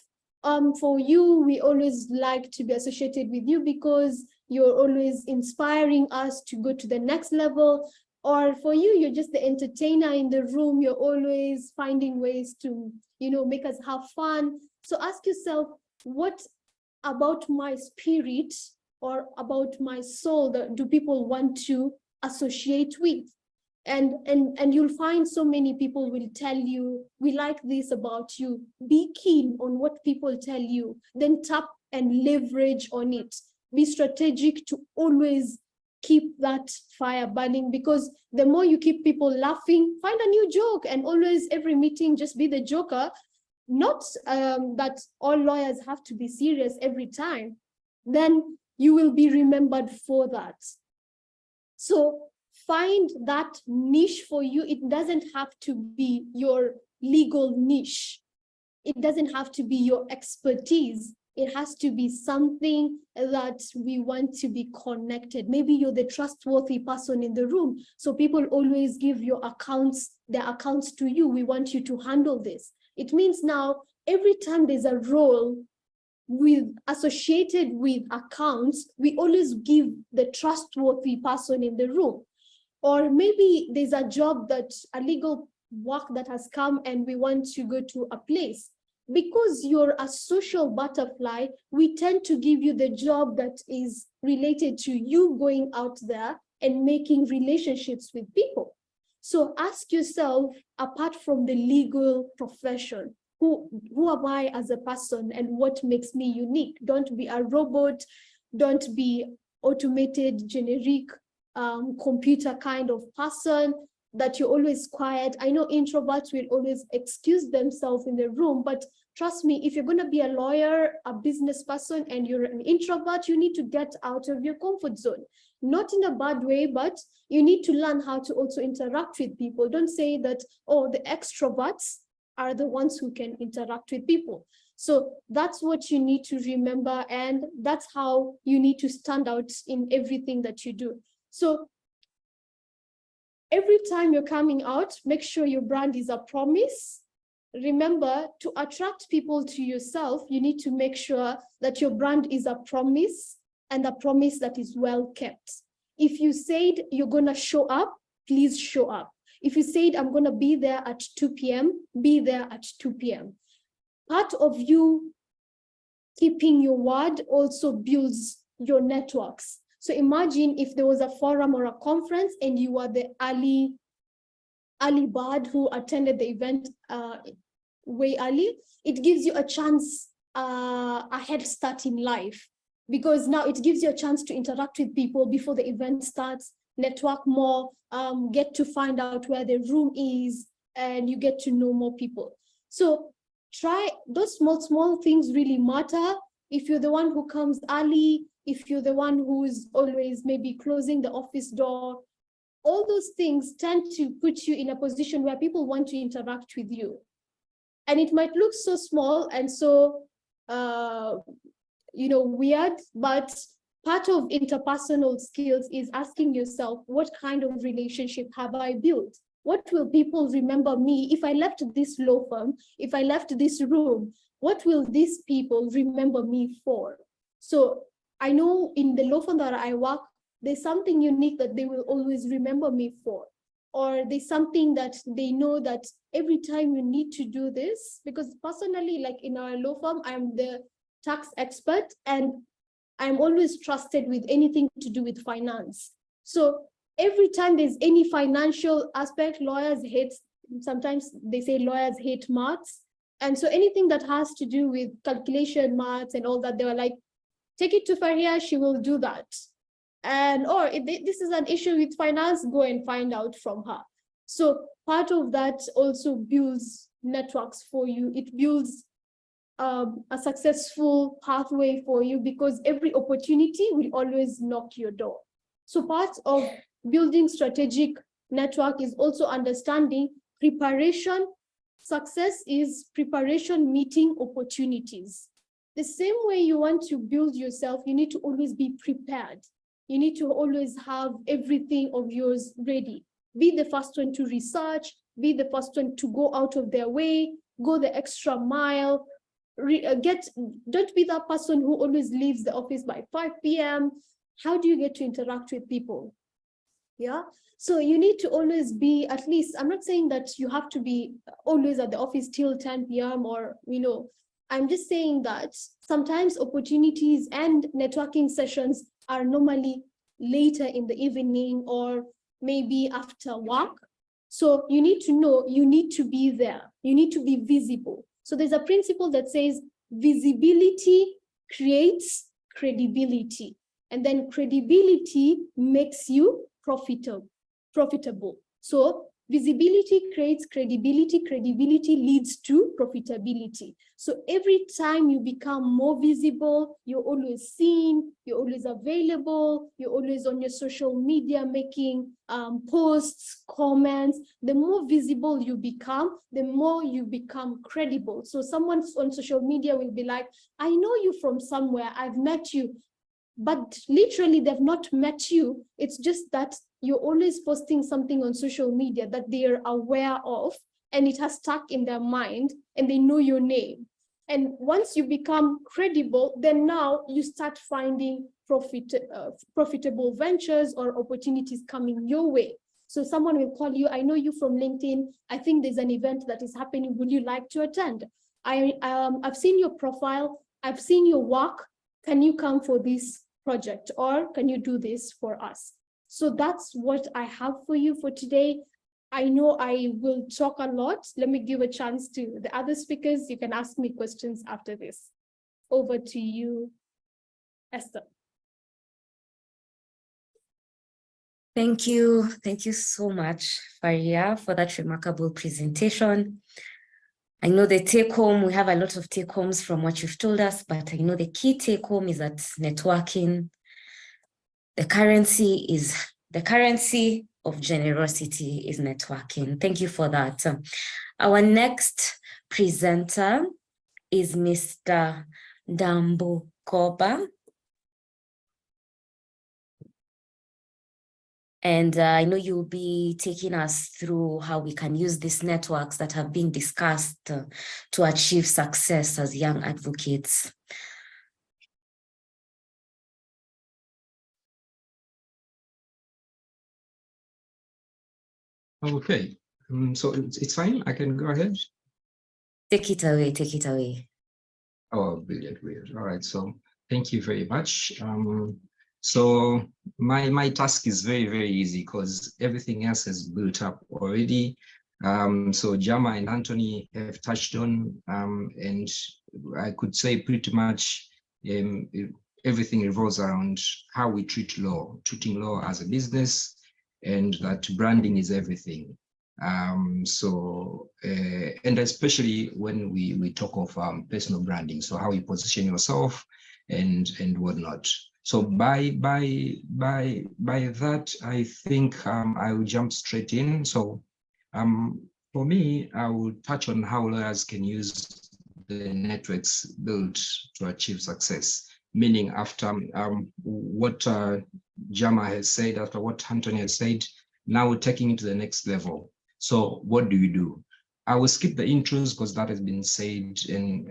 For you, we always like to be associated with you because you're always inspiring us to go to the next level. Or for you, you're just the entertainer in the room. You're always finding ways to, make us have fun. So ask yourself, what about my spirit or about my soul that do people want to associate with? And you'll find so many people will tell you, we like this about you. Be keen on what people tell you, then tap and leverage on it. Be strategic to always keep that fire burning, because the more you keep people laughing, find a new joke, and always every meeting just be the joker. Not that all lawyers have to be serious every time, then you will be remembered for that. So find that niche for you. It doesn't have to be your legal niche. It doesn't have to be your expertise. It has to be something that we want to be connected. Maybe you're the trustworthy person in the room, so people always give their accounts to you. We want you to handle this. It means now every time there's a role associated with accounts, we always give the trustworthy person in the room. Or maybe there's a job, that a legal work that has come and we want to go to a place. Because you're a social butterfly, we tend to give you the job that is related to you going out there and making relationships with people. So ask yourself, apart from the legal profession, who am I as a person and what makes me unique? Don't be a robot, don't be automated, generic, computer kind of person that you're always quiet. I know introverts will always excuse themselves in the room, but trust me, if you're going to be a lawyer, a business person, and you're an introvert, you need to get out of your comfort zone. Not in a bad way, but you need to learn how to also interact with people. Don't say that, oh, the extroverts are the ones who can interact with people. So that's what you need to remember, and that's how you need to stand out in everything that you do. So every time you're coming out, make sure your brand is a promise. Remember, to attract people to yourself, you need to make sure that your brand is a promise, and a promise that is well kept. If you said you're going to show up, please show up. If you said I'm going to be there at 2 p.m., be there at 2 p.m. Part of you keeping your word also builds your networks. So imagine if there was a forum or a conference and you were the early bird who attended the event way early, it gives you a chance, a head start in life, because now it gives you a chance to interact with people before the event starts, network more, get to find out where the room is, and you get to know more people. So try those small things really matter. If you're the one who comes early, if you're the one who's always maybe closing the office door, all those things tend to put you in a position where people want to interact with you. And it might look so small and so, weird, but part of interpersonal skills is asking yourself, what kind of relationship have I built? What will people remember me if I left this law firm, if I left this room? What will these people remember me for? So I know in the law firm that I work, there's something unique that they will always remember me for. Or there's something that they know that every time you need to do this, because personally, like in our law firm, I'm the tax expert and I'm always trusted with anything to do with finance. So every time there's any financial aspect, lawyers hate, sometimes they say lawyers hate maths. And so anything that has to do with calculation, maths and all that, they were like, take it to Faria, she will do that. And or if this is an issue with finance, go and find out from her. So part of that also builds networks for you. It builds a successful pathway for you, because every opportunity will always knock your door. So part of building strategic network is also understanding preparation. Success is preparation meeting opportunities. The same way you want to build yourself, you need to always be prepared. You need to always have everything of yours ready. Be the first one to research, be the first one to go out of their way, go the extra mile. Don't be that person who always leaves the office by 5 p.m. How do you get to interact with people? Yeah, so you need to always be, at least, I'm not saying that you have to be always at the office till 10 p.m. or, I'm just saying that sometimes opportunities and networking sessions are normally later in the evening or maybe after work. So you need to know, you need to be there. You need to be visible. So there's a principle that says visibility creates credibility, and then credibility makes you profitable. So visibility creates credibility, credibility leads to profitability. So every time you become more visible, you're always seen, you're always available, you're always on your social media making posts, comments, the more visible you become, the more you become credible. So someone on social media will be like, I know you from somewhere, I've met you, but literally they've not met you. It's just that you're always posting something on social media that they are aware of, and it has stuck in their mind, and they know your name. And once you become credible, then now you start finding profitable ventures or opportunities coming your way. So someone will call you, I know you from LinkedIn, I think there's an event that is happening, would you like to attend? I've seen your profile, I've seen your work, can you come for this project, or can you do this for us? So that's what I have for you for today. I know I will talk a lot. Let me give a chance to the other speakers. You can ask me questions after this. Over to you, Esther. Thank you. Thank you so much, Faria, for that remarkable presentation. I know the take home, we have a lot of take homes from what you've told us, but I know the key take home is that networking, the currency of generosity is networking. Thank you for that. Our next presenter is Mr. Dambo Koba. And I know you'll be taking us through how we can use these networks that have been discussed to achieve success as young advocates. Okay, so it's fine. I can go ahead. Take it away, take it away. Oh, brilliant, brilliant. All right, so thank you very much. So my task is very, very easy because everything else is built up already. So Jama and Anthony have touched on, and I could say pretty much everything revolves around how we treat law, treating law as a business, and that branding is everything. And especially when we talk of personal branding, so how you position yourself and whatnot. So by that, I think I will jump straight in. So for me, I will touch on how lawyers can use the networks built to achieve success. Meaning after what Jama has said, after what Anthony has said, now we're taking it to the next level. So what do you do? I will skip the intros because that has been said in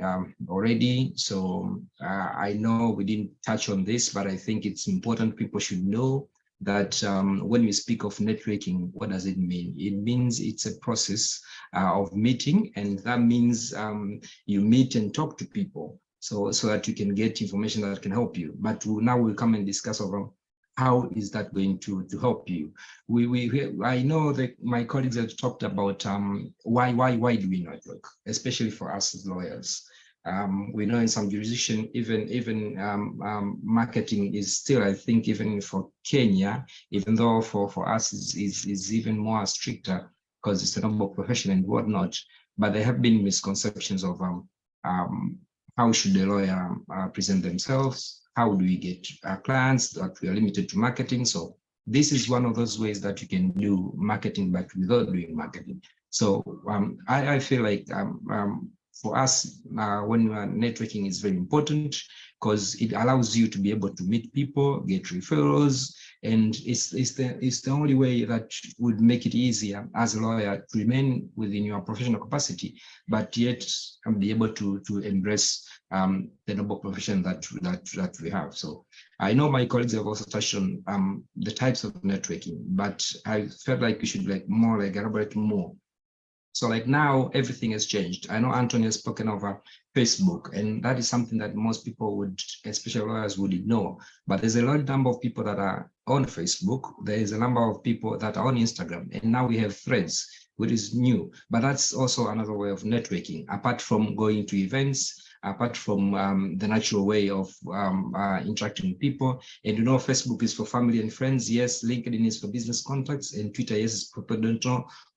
already. So I know we didn't touch on this, but I think it's important people should know that when we speak of networking, what does it mean? It means it's a process of meeting, and that means you meet and talk to people so that you can get information that can help you. But now we'll come and discuss over how is that going to help you. I know that my colleagues have talked about why do we network, especially for us as lawyers. We know in some jurisdiction, even marketing is still, I think, even for Kenya, even though for us is even more stricter because it's a noble profession and whatnot. But there have been misconceptions of how should a lawyer present themselves? How do we get our clients that we are limited to marketing? So this is one of those ways that you can do marketing, but without doing marketing. So I feel like for us, when we are networking is very important because it allows you to be able to meet people, get referrals, and it's the only way that would make it easier as a lawyer to remain within your professional capacity, but yet be able to embrace the noble profession that we have. So I know my colleagues have also touched on the types of networking, but I felt like we should elaborate more. So like now everything has changed. I know Anthony has spoken over Facebook, and that is something that most people would, especially lawyers, would ignore. But there's a large number of people that are on Facebook. There is a number of people that are on Instagram, and now we have Threads, which is new. But that's also another way of networking, apart from going to events, apart from the natural way of interacting with people. And you know, Facebook is for family and friends. Yes, LinkedIn is for business contacts, and Twitter, yes, is for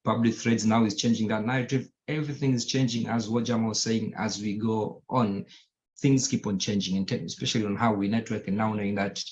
public threads now is changing that narrative. Everything is changing, as what Jama was saying, as we go on. Things keep on changing, and especially on how we network, and now knowing that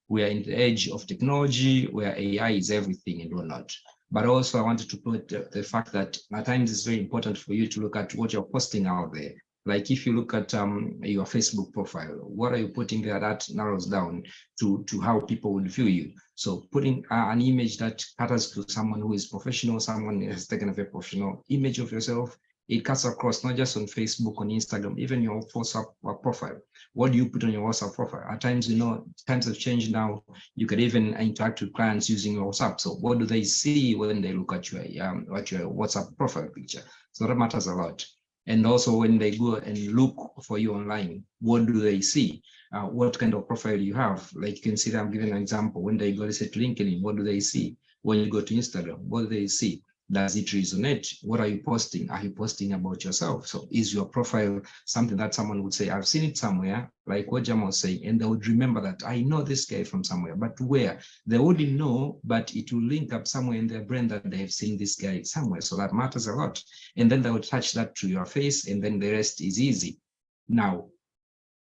we are in the age of technology where AI is everything and whatnot. But also I wanted to put the fact that at times it's very important for you to look at what you're posting out there. Like if you look at your Facebook profile, what are you putting there? That narrows down to how people would view you. So putting an image that caters to someone who is professional, someone who has taken a very professional image of yourself, it cuts across not just on Facebook, on Instagram, even your WhatsApp profile. What do you put on your WhatsApp profile? At times, you know, times have changed now. You could even interact with clients using your WhatsApp. So what do they see when they look at your WhatsApp profile picture? So that matters a lot. And also when they go and look for you online, what do they see? What kind of profile you have? Like you can see that I'm giving an example. When they go to LinkedIn, what do they see? When you go to Instagram, what do they see? Does it resonate? What are you posting? Are you posting about yourself? So is your profile something that someone would say, I've seen it somewhere, like what Jama was saying, and they would remember that I know this guy from somewhere, but where? They wouldn't know, but it will link up somewhere in their brain that they've seen this guy somewhere. So that matters a lot. And then they would attach that to your face, and then the rest is easy. Now,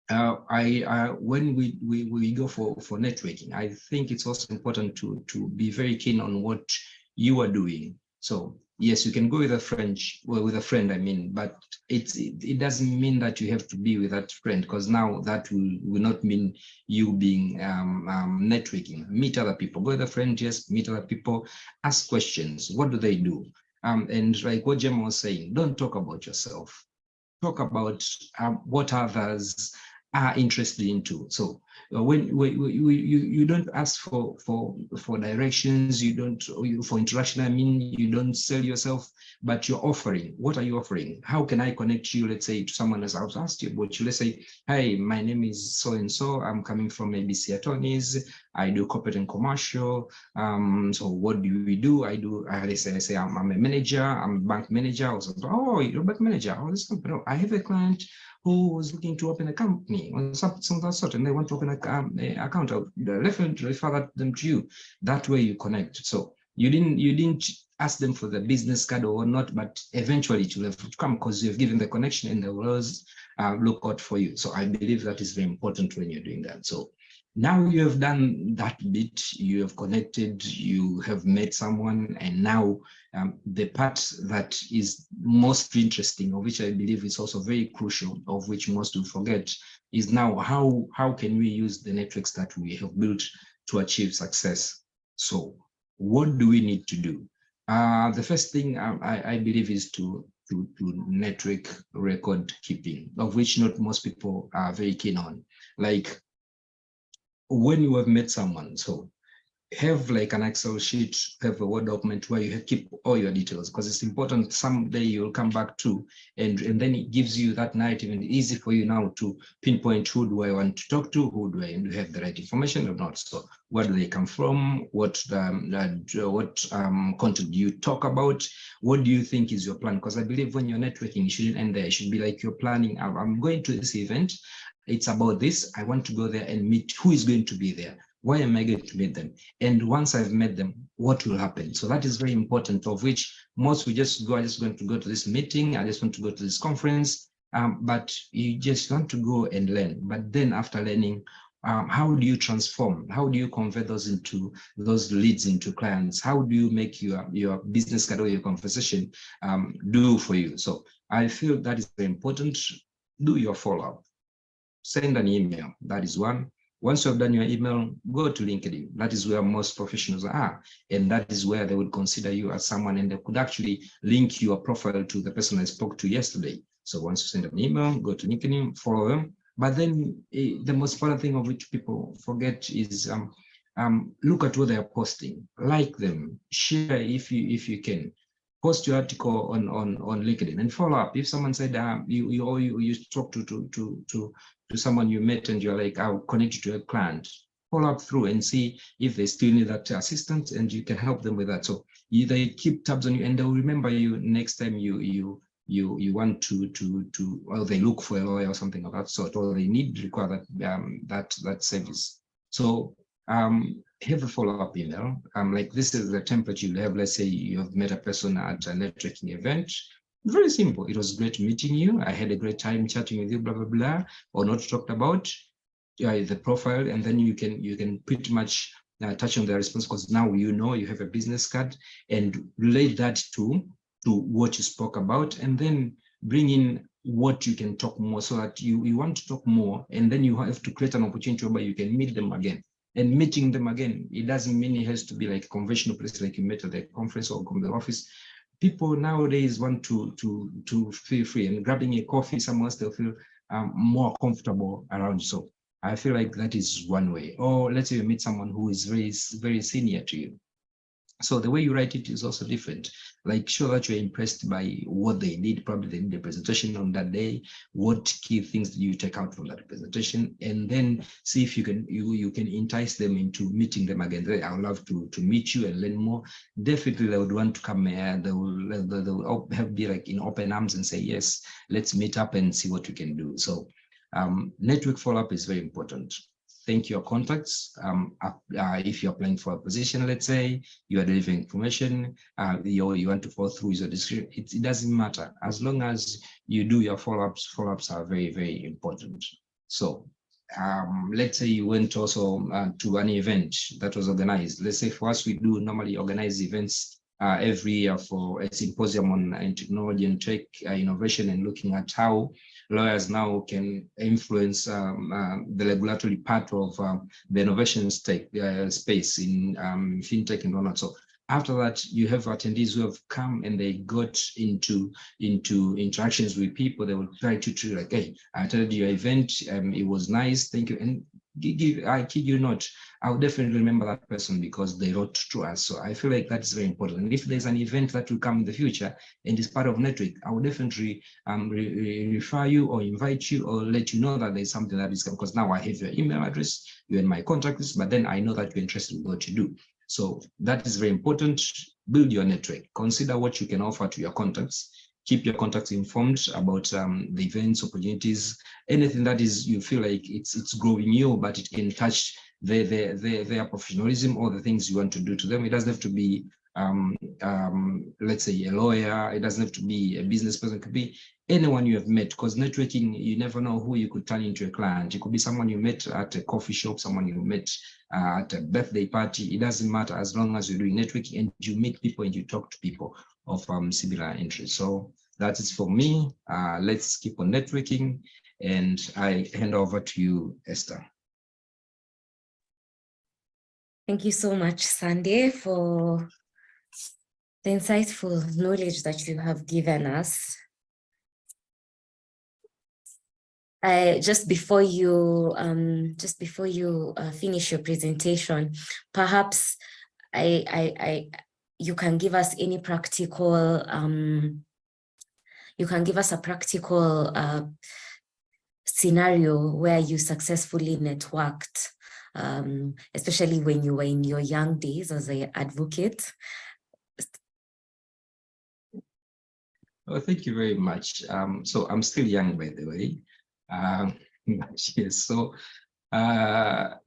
when we go for networking, I think it's also important to be very keen on what you are doing. So yes, you can go with a friend, I mean, but it doesn't mean that you have to be with that friend, because now that will not mean you being networking. Meet other people, go with a friend, just meet other people, ask questions. What do they do? And like what Gemma was saying, don't talk about yourself. Talk about what others are interested into. So when you don't ask for directions, you don't for interaction, I mean, you don't sell yourself, but you're offering. What are you offering? How can I connect you, let's say, to someone else? I was asked you about you. Let's say, hey, my name is so and so, I'm coming from ABC Attorneys, I do corporate and commercial. So what do we do? I say I'm a manager, I'm a bank manager. Or something. Oh, you're a bank manager. Oh, this company. I have a client who was looking to open a company or something of that sort, and they want to open an account. I'll refer them to you. That way you connect. So you didn't ask them for the business card or not, but eventually it will have come because you've given the connection, and they will always look out for you. So I believe that is very important when you're doing that. So now you have done that bit, you have connected, you have met someone, and now the part that is most interesting, of which I believe is also very crucial, of which most will forget, is now how can we use the networks that we have built to achieve success? So what do we need to do? The first thing I believe is to network record keeping, of which not most people are very keen on. Like, when you have met someone, so have like an Excel sheet, have a Word document where you keep all your details, because it's important. Someday you'll come back to, and then it gives you that narrative, and easy for you now to pinpoint who do I want to talk to, who do I have the right information or not. So where do they come from? What content do you talk about? What do you think is your plan? Because I believe when you're networking, you shouldn't end there. It should be like you're planning. I'm going to this event. It's about this. I want to go there and meet who is going to be there. Why am I going to meet them? And once I've met them, what will happen? So that is very important, of which most we just go, I just going to go to this meeting, I just want to go to this conference, but you just want to go and learn. But then after learning, how do you transform? How do you convert those leads into clients? How do you make your business card or your conversation do for you? So I feel that is very important. Do your follow-up. Send an email. That is one. Once you have done your email, go to LinkedIn. That is where most professionals are. And that is where they would consider you as someone, and they could actually link your profile to the person I spoke to yesterday. So once you send an email, go to LinkedIn, follow them. But then the most important thing of which people forget is look at what they are posting, like them, share if you can. Post your article on LinkedIn and follow up. If someone said you talk to someone you met and you're like, I'll connect you to a client, follow up through and see if they still need that assistance, and you can help them with that. So they keep tabs on you, and they'll remember you next time you want to or they look for a lawyer or something of that sort, or they require that service. So have a follow-up email. Like this is the template you'll have. Let's say you have met a person at a networking event. Very simple. It was great meeting you. I had a great time chatting with you, blah, blah, blah, or not talked about the profile. And then you can pretty much touch on the response, because now you have a business card, and relate that to what you spoke about, and then bring in what you can talk more, so that you want to talk more, and then you have to create an opportunity where you can meet them again. And meeting them again, it doesn't mean it has to be like a conventional place like you met at the conference or the office. People nowadays want to feel free, and grabbing a coffee somewhere else, they'll feel more comfortable around. So I feel like that is one way. Or let's say you meet someone who is very, very senior to you. So the way you write it is also different. Like, show that you're impressed by what they did. Probably they did a presentation on that day. What key things do you take out from that presentation? And then see if you can entice them into meeting them again. I would love to meet you and learn more. Definitely they would want to come here. They will be like in open arms and say, yes, let's meet up and see what we can do. So network follow-up is very important. Thank your contacts. If you're applying for a position, let's say you are delivering information, you want to follow through your description, it doesn't matter. As long as you do your follow-ups are very, very important. So let's say you went also to an event that was organized. Let's say for us, we do normally organize events every year for a symposium on technology and tech innovation, and looking at how lawyers now can influence the regulatory part of the innovation space in fintech and whatnot. So after that, you have attendees who have come and they got into interactions with people. They will try to like, hey, I attended your event, it was nice, thank you. And I kid you not, I'll definitely remember that person because they wrote to us. So I feel like that's very important. And if there's an event that will come in the future and is part of network, I will definitely refer you or invite you or let you know that there's something that is coming, because now I have your email address, you're in my contact list, but then I know that you're interested in what you do. So that is very important. Build your network. Consider what you can offer to your contacts. Keep your contacts informed about the events, opportunities, anything that is you feel like it's growing you, but it can touch their professionalism or the things you want to do to them. It doesn't have to be let's say a lawyer. It doesn't have to be a business person. It could be anyone you have met, because networking, you never know who you could turn into a client. It could be someone you met at a coffee shop, someone you met at a birthday party. It doesn't matter, as long as you're doing networking and you meet people and you talk to people of similar interests. So that is for me. Let's keep on networking, and I hand over to you, Esther. Thank you so much, Sandy, for the insightful knowledge that you have given us. Just before you finish your presentation, perhaps you can give us any practical. You can give us a practical scenario where you successfully networked, especially when you were in your young days as an advocate. Oh, thank you very much. So I'm still young, by the way. Yes, so I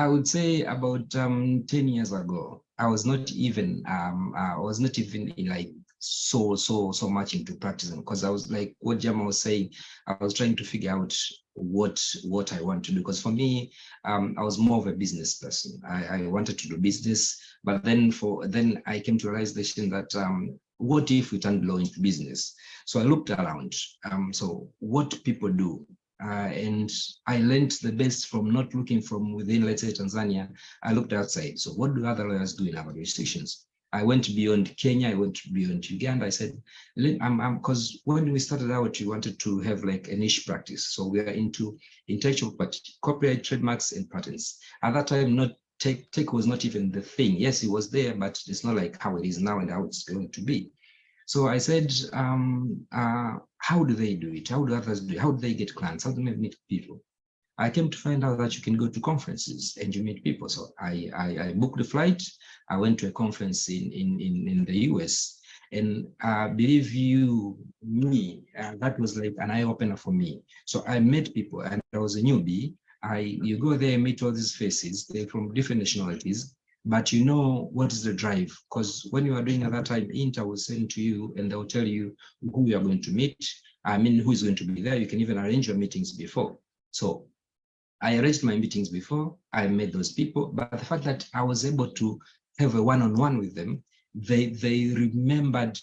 would say about 10 years ago, I was not even like so much into practicing, because I was like what Jama was saying, I was trying to figure out what I want to do, because for me, I was more of a business person. I wanted to do business, but then I came to realization that what if we turned law into business? So I looked around, so what people do, and I learned the best from not looking from within, let's say Tanzania. I looked outside. So what do other lawyers do in our jurisdictions? I went beyond Kenya, I went beyond Uganda. I said, because when we started out, we wanted to have like a niche practice. So we are into intellectual property, copyright, trademarks, and patents. At that time, tech was not even the thing. Yes, it was there, but it's not like how it is now and how it's going to be. So I said, how do they do it? How do others do it? How do they get clients? How do they meet people? I came to find out that you can go to conferences and you meet people. So I booked the flight. I went to a conference in the US, and believe you me, that was like an eye opener for me. So I met people, and I was a newbie. you go there, meet all these faces, they're from different nationalities, but you know what is the drive. Because when you are doing at that time, Inter will send to you and they'll tell you who you are going to meet. I mean, who is going to be there. You can even arrange your meetings before. So I arranged my meetings before, I met those people, but the fact that I was able to have a one-on-one with them, they remembered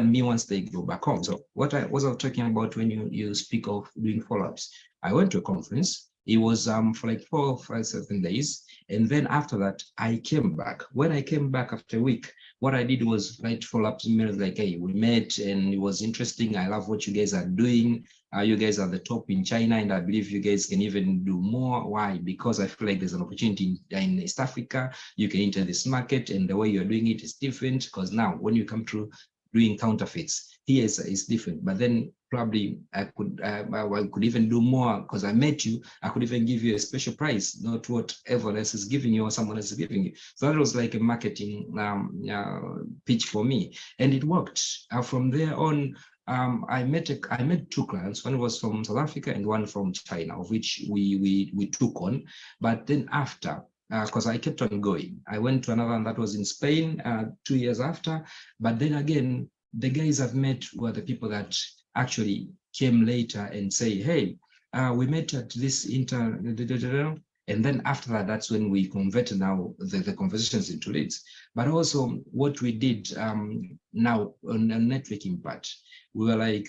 me once they go back home. So what I was talking about when you speak of doing follow-ups, I went to a conference. It was for like 4 or 5, 7 days. And then after that, I came back. When I came back after a week, what I did was write follow-up emails like, hey, we met and it was interesting. I love what you guys are doing. You guys are the top in China, and I believe you guys can even do more. Why? Because I feel like there's an opportunity in East Africa. You can enter this market, and the way you're doing it is different. Because now, when you come through doing counterfeits, here is different. But then probably I could even do more because I met you. I could even give you a special price, not what everyone else is giving you or someone else is giving you. So that was like a marketing pitch for me, and it worked. From there on, I met 2 clients. One was from South Africa and one from China, of which we took on. But then after, because I kept on going, I went to another one that was in Spain 2 years after. But then again, the guys I've met were the people that actually came later and say, hey, we met at this and then after that, that's when we converted now the conversations into leads. But also what we did now on a networking part, we were like,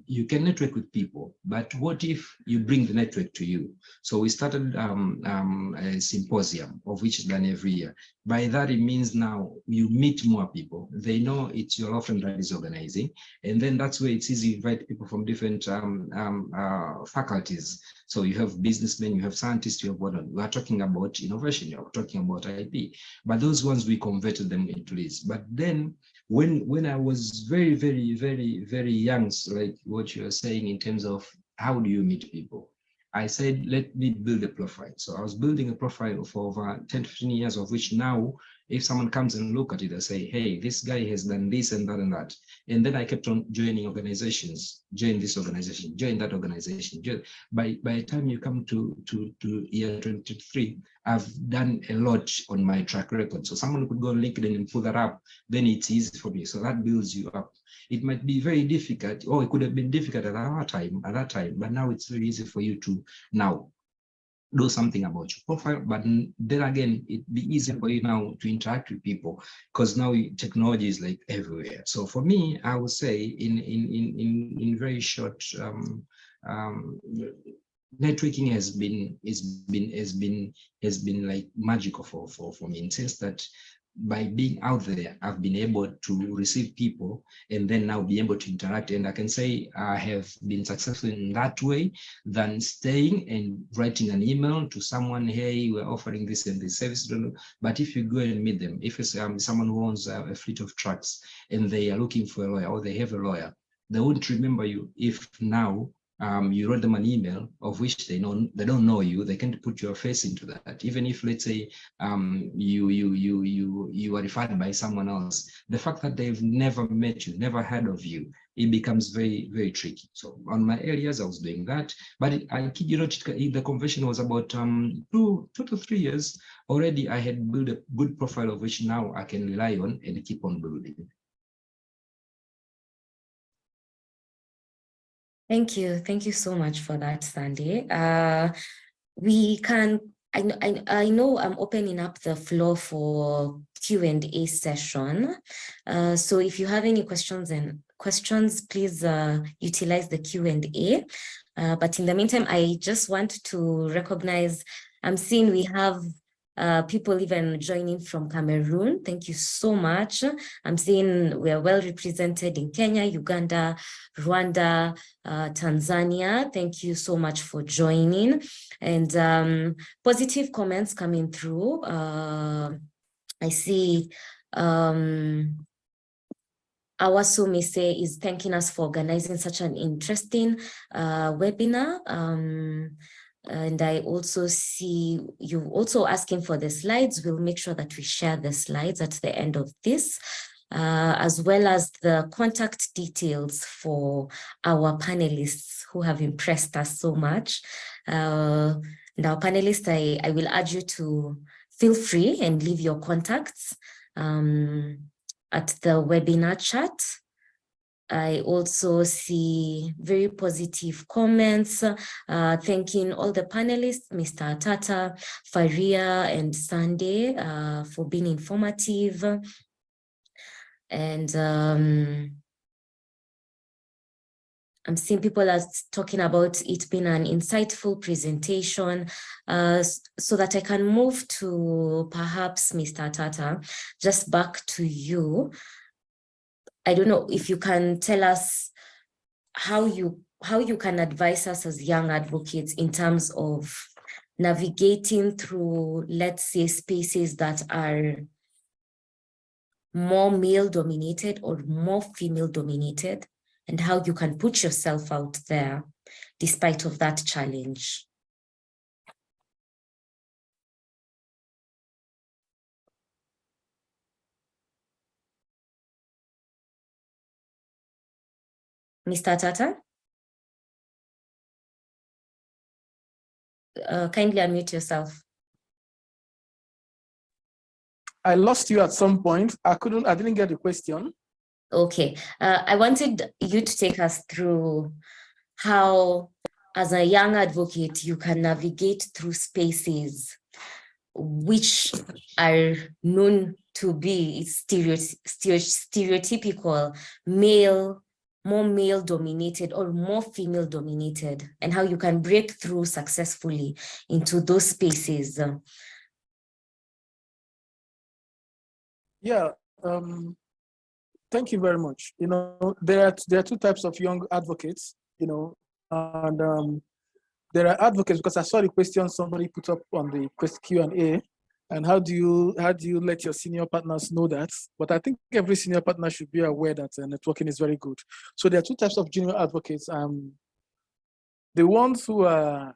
you can network with people, but what if you bring the network to you? So we started a symposium, of which is done every year. By that, it means now you meet more people. They know it's your law firm that is organizing. And then that's where it's easy to invite people from different faculties. So you have businessmen, you have scientists, you have whatnot. We are talking about innovation, you are talking about IP. But those ones, we converted them into leads. But then when I was very, very, very, very young, so like what you are saying in terms of how do you meet people, I said, let me build a profile. So I was building a profile for over 10 to 15 years, of which now, if someone comes and look at it, they say, hey, this guy has done this and that and that. And then I kept on joining organizations, join this organization, join that organization. By the time you come to year 23, I've done a lot on my track record. So someone could go on LinkedIn and pull that up, then it's easy for me. So that builds you up. It might be very difficult, or it could have been difficult at that time, but now it's very easy for you to now do something about your profile. But then again, it'd be easy for you now to interact with people because now technology is like everywhere. So for me, I would say in very short, networking has been like magical for me, in the sense that by being out there, I've been able to receive people and then now be able to interact. And I can say I have been successful in that way than staying and writing an email to someone, hey, we're offering this and this service. But if you go and meet them, if it's someone who owns a fleet of trucks and they are looking for a lawyer or they have a lawyer, they won't remember you if now you wrote them an email of which they don't know you. They can't put your face into that. Even if, let's say, you are referred by someone else, the fact that they've never met you, never heard of you, it becomes very, very tricky. So on my areas, I was doing that. But I kid you not, the conversion was about 2 to 3 years. Already, I had built a good profile of which now I can rely on and keep on building. Thank you. Thank you so much for that, Sandy. I know I'm opening up the floor for Q&A session. So if you have any questions, please utilize the Q&A. But in the meantime, I just want to recognize, I'm seeing we have people even joining from Cameroon. Thank you so much. I'm seeing we're well represented in Kenya, Uganda, Rwanda, Tanzania. Thank you so much for joining. And positive comments coming through. I see Awasu Mise is thanking us for organizing such an interesting webinar. And I also see you also asking for the slides. We'll make sure that we share the slides at the end of this. as well as the contact details for our panelists who have impressed us so much. Now, panelists, I will urge you to feel free and leave your contacts at the webinar chat. I also see very positive comments, thanking all the panelists, Mr. Atata, Faria, and Sunday for being informative. And I'm seeing people are talking about it being an insightful presentation, so that I can move to perhaps Mr. Atata, just back to you. I don't know if you can tell us how you can advise us as young advocates in terms of navigating through, let's say, spaces that are more male dominated or more female dominated, and how you can put yourself out there despite of that challenge. Mr. Tata? Kindly unmute yourself. I lost you at some point. I didn't get the question. Okay, I wanted you to take us through how, as a young advocate, you can navigate through spaces which are known to be stereotypical, male, more male dominated or more female dominated, and how you can break through successfully into those spaces. Yeah, thank you very much. You know, there are two types of young advocates, you know, and there are advocates, because I saw the question somebody put up on the Q&A, and how do you let your senior partners know that? But I think every senior partner should be aware that networking is very good. So there are two types of junior advocates. The ones who are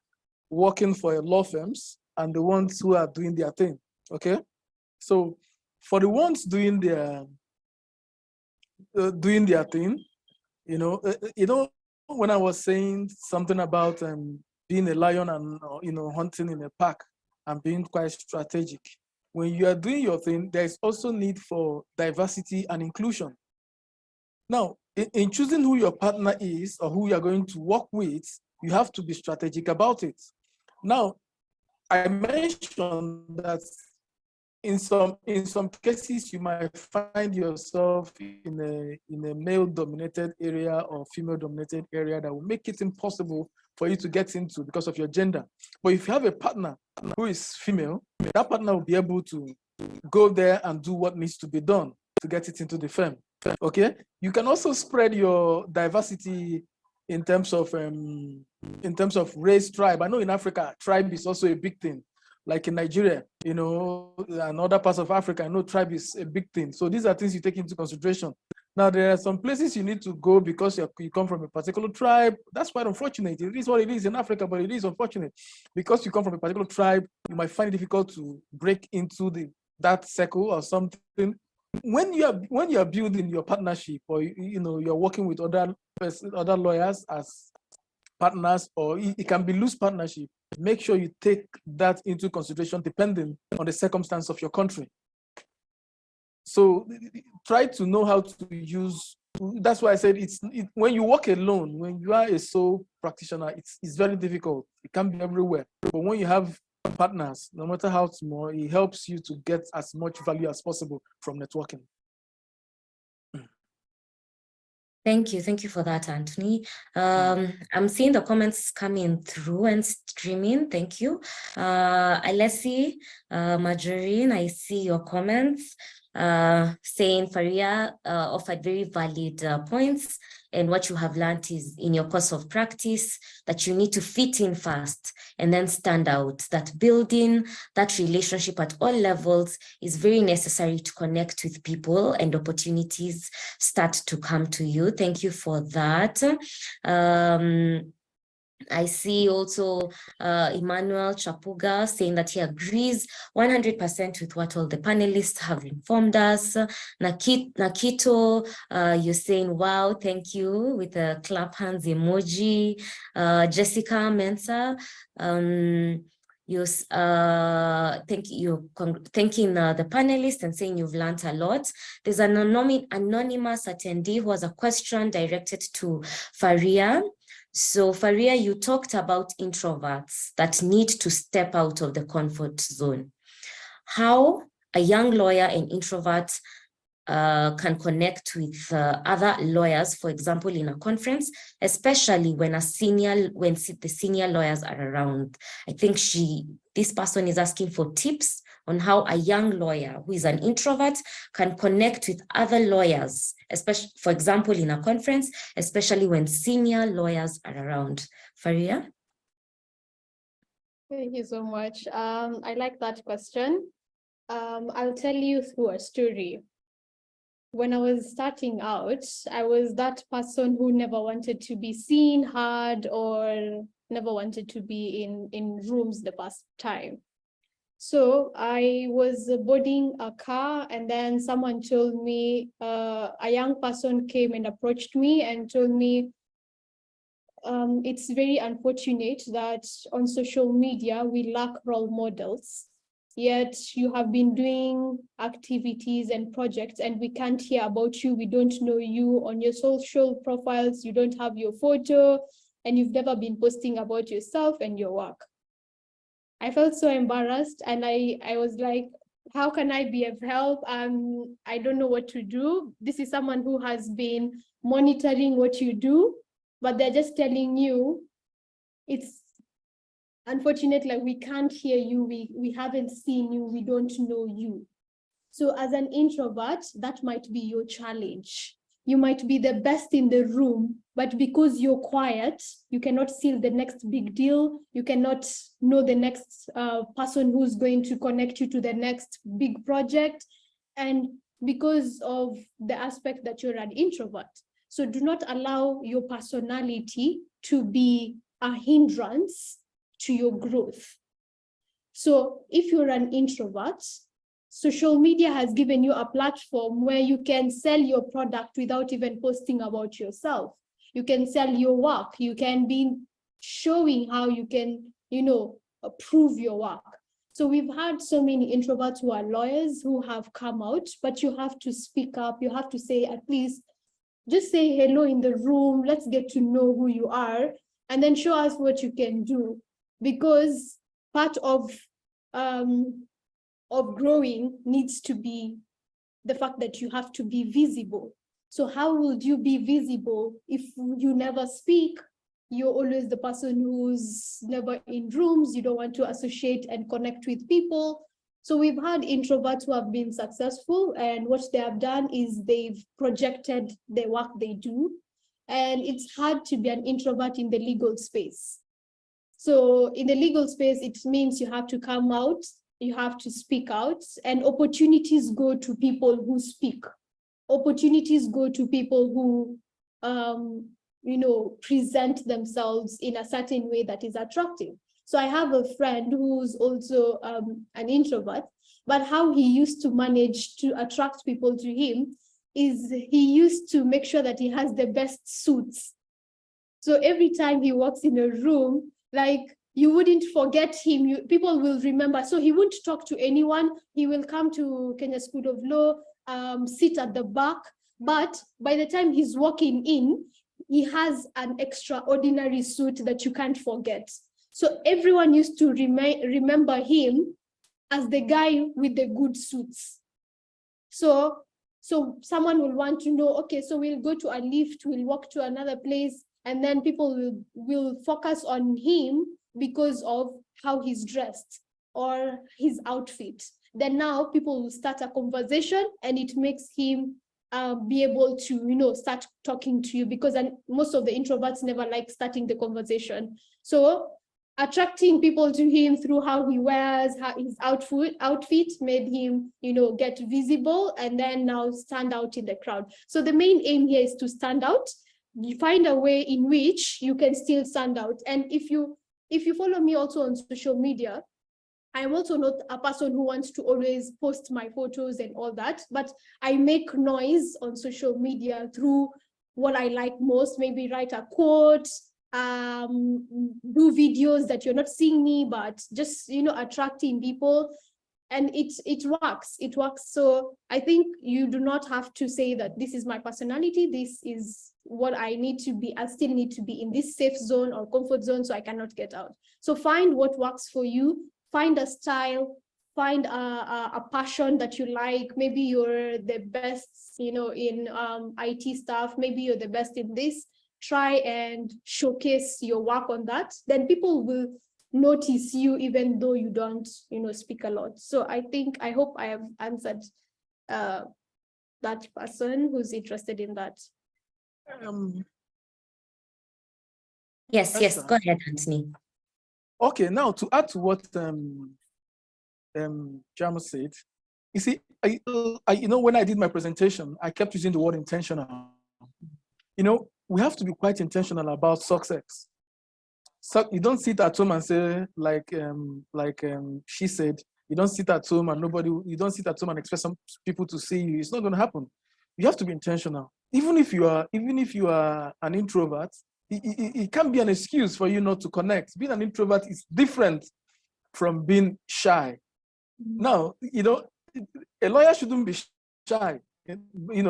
working for law firms and the ones who are doing their thing, okay? So for the ones doing their thing, you know, when I was saying something about being a lion and you know, hunting in a pack and being quite strategic, when you are doing your thing, there is also need for diversity and inclusion. Now, in choosing who your partner is or who you are going to work with, you have to be strategic about it. Now, I mentioned that in some cases, you might find yourself in a male-dominated area or female-dominated area that will make it impossible for you to get into because of your gender. But if you have a partner who is female, that partner will be able to go there and do what needs to be done to get it into the firm. Okay, you can also spread your diversity in terms of race, tribe. I know in Africa, tribe is also a big thing. Like in Nigeria, you know, and other parts of Africa, I know tribe is a big thing. So these are things you take into consideration. Now, there are some places you need to go because you come from a particular tribe. That's quite unfortunate. It is what it is in Africa, but it is unfortunate. Because you come from a particular tribe, you might find it difficult to break into that circle or something. When you are building your partnership, or you know, you're working with other lawyers as partners, or it can be loose partnership, make sure you take that into consideration depending on the circumstance of your country. So try to know how to use. That's why I said when you work alone, when you are a sole practitioner, it's very difficult. It can be everywhere. But when you have partners, no matter how small, it helps you to get as much value as possible from networking. Thank you for that, Anthony. I'm seeing the comments coming through and streaming. Thank you. Alessi, Marjorie, I see your comments saying Faria offered very valid points, and what you have learned is in your course of practice that you need to fit in fast and then stand out. That building that relationship at all levels is very necessary to connect with people and opportunities start to come to you. Thank you for that. I see also Emmanuel Chapuga saying that he agrees 100% with what all the panelists have informed us. Nakito, you're saying, wow, thank you, with a clap hands emoji. Jessica Mensa, thanking the panelists and saying you've learned a lot. There's an anonymous attendee who has a question directed to Faria. So Faria, you talked about introverts that need to step out of the comfort zone. How a young lawyer and introvert can connect with other lawyers, for example, in a conference, especially when the senior lawyers are around. I think this person is asking for tips on how a young lawyer who is an introvert can connect with other lawyers, especially, for example, in a conference, especially when senior lawyers are around. Faria? Thank you so much. I like that question. I'll tell you through a story. When I was starting out, I was that person who never wanted to be seen, heard, or never wanted to be in rooms the first time. So I was boarding a car, and then someone told me, a young person came and approached me and told me, it's very unfortunate that on social media, we lack role models. Yet you have been doing activities and projects and we can't hear about you. We don't know you on your social profiles. You don't have your photo and you've never been posting about yourself and your work. I felt so embarrassed and I was like, how can I be of help? I don't know what to do. This is someone who has been monitoring what you do, but they're just telling you it's unfortunate, like we can't hear you, we haven't seen you, we don't know you. So as an introvert, that might be your challenge. You might be the best in the room, but because you're quiet, you cannot see the next big deal. You cannot know the next person who's going to connect you to the next big project. And because of the aspect that you're an introvert. So do not allow your personality to be a hindrance to your growth. So if you're an introvert, social media has given you a platform where you can sell your product without even posting about yourself. You can sell your work. You can be showing how you can, prove your work. So we've had so many introverts who are lawyers who have come out, but you have to speak up. You have to say, at least, just say hello in the room. Let's get to know who you are, and then show us what you can do. Because part of growing needs to be the fact that you have to be visible. So how would you be visible if you never speak? You're always the person who's never in rooms. You don't want to associate and connect with people. So we've had introverts who have been successful, and what they have done is they've projected the work they do. And it's hard to be an introvert in the legal space. So in the legal space, it means you have to come out, you have to speak out, and opportunities go to people who speak. Opportunities go to people who, present themselves in a certain way that is attractive. So I have a friend who's also an introvert, but how he used to manage to attract people to him is he used to make sure that he has the best suits. So every time he walks in a room, like you wouldn't forget him, people will remember. So he won't talk to anyone. He will come to Kenya School of Law, sit at the back. But by the time he's walking in, he has an extraordinary suit that you can't forget. So everyone used to remember him as the guy with the good suits. So someone will want to know, okay, so we'll go to a lift, we'll walk to another place, and then people will focus on him because of how he's dressed or his outfit. Then now people will start a conversation and it makes him be able to, start talking to you, because most of the introverts never like starting the conversation. So attracting people to him through how he wears, how his outfit made him, get visible and then now stand out in the crowd. So the main aim here is to stand out you find a way in which you can still stand out. And if you follow me also on social media, I'm also not a person who wants to always post my photos and all that, but I make noise on social media through what I like most, maybe write a quote, do videos that you're not seeing me, but just, attracting people. And it works. So I think you do not have to say that this is my personality, this is what I need to be. I still need to be in this safe zone or comfort zone, so I cannot get out. So find what works for you, find a style, find a passion that you like. Maybe you're the best, in IT stuff, maybe you're the best in this. Try and showcase your work on that. Then people will notice you even though you don't, speak a lot. So I hope I have answered that person who's interested in that. Yes, Esther. go ahead, Anthony. Okay, now to add to what Jama said, you see, when I did my presentation, I kept using the word intentional. We have to be quite intentional about success. So you don't sit at home and say, like she said, you don't sit at home and you don't sit at home and expect some people to see you. It's not going to happen. You have to be intentional. Even if you are an introvert, it can be an excuse for you not to connect. Being an introvert is different from being shy. Now, a lawyer shouldn't be shy.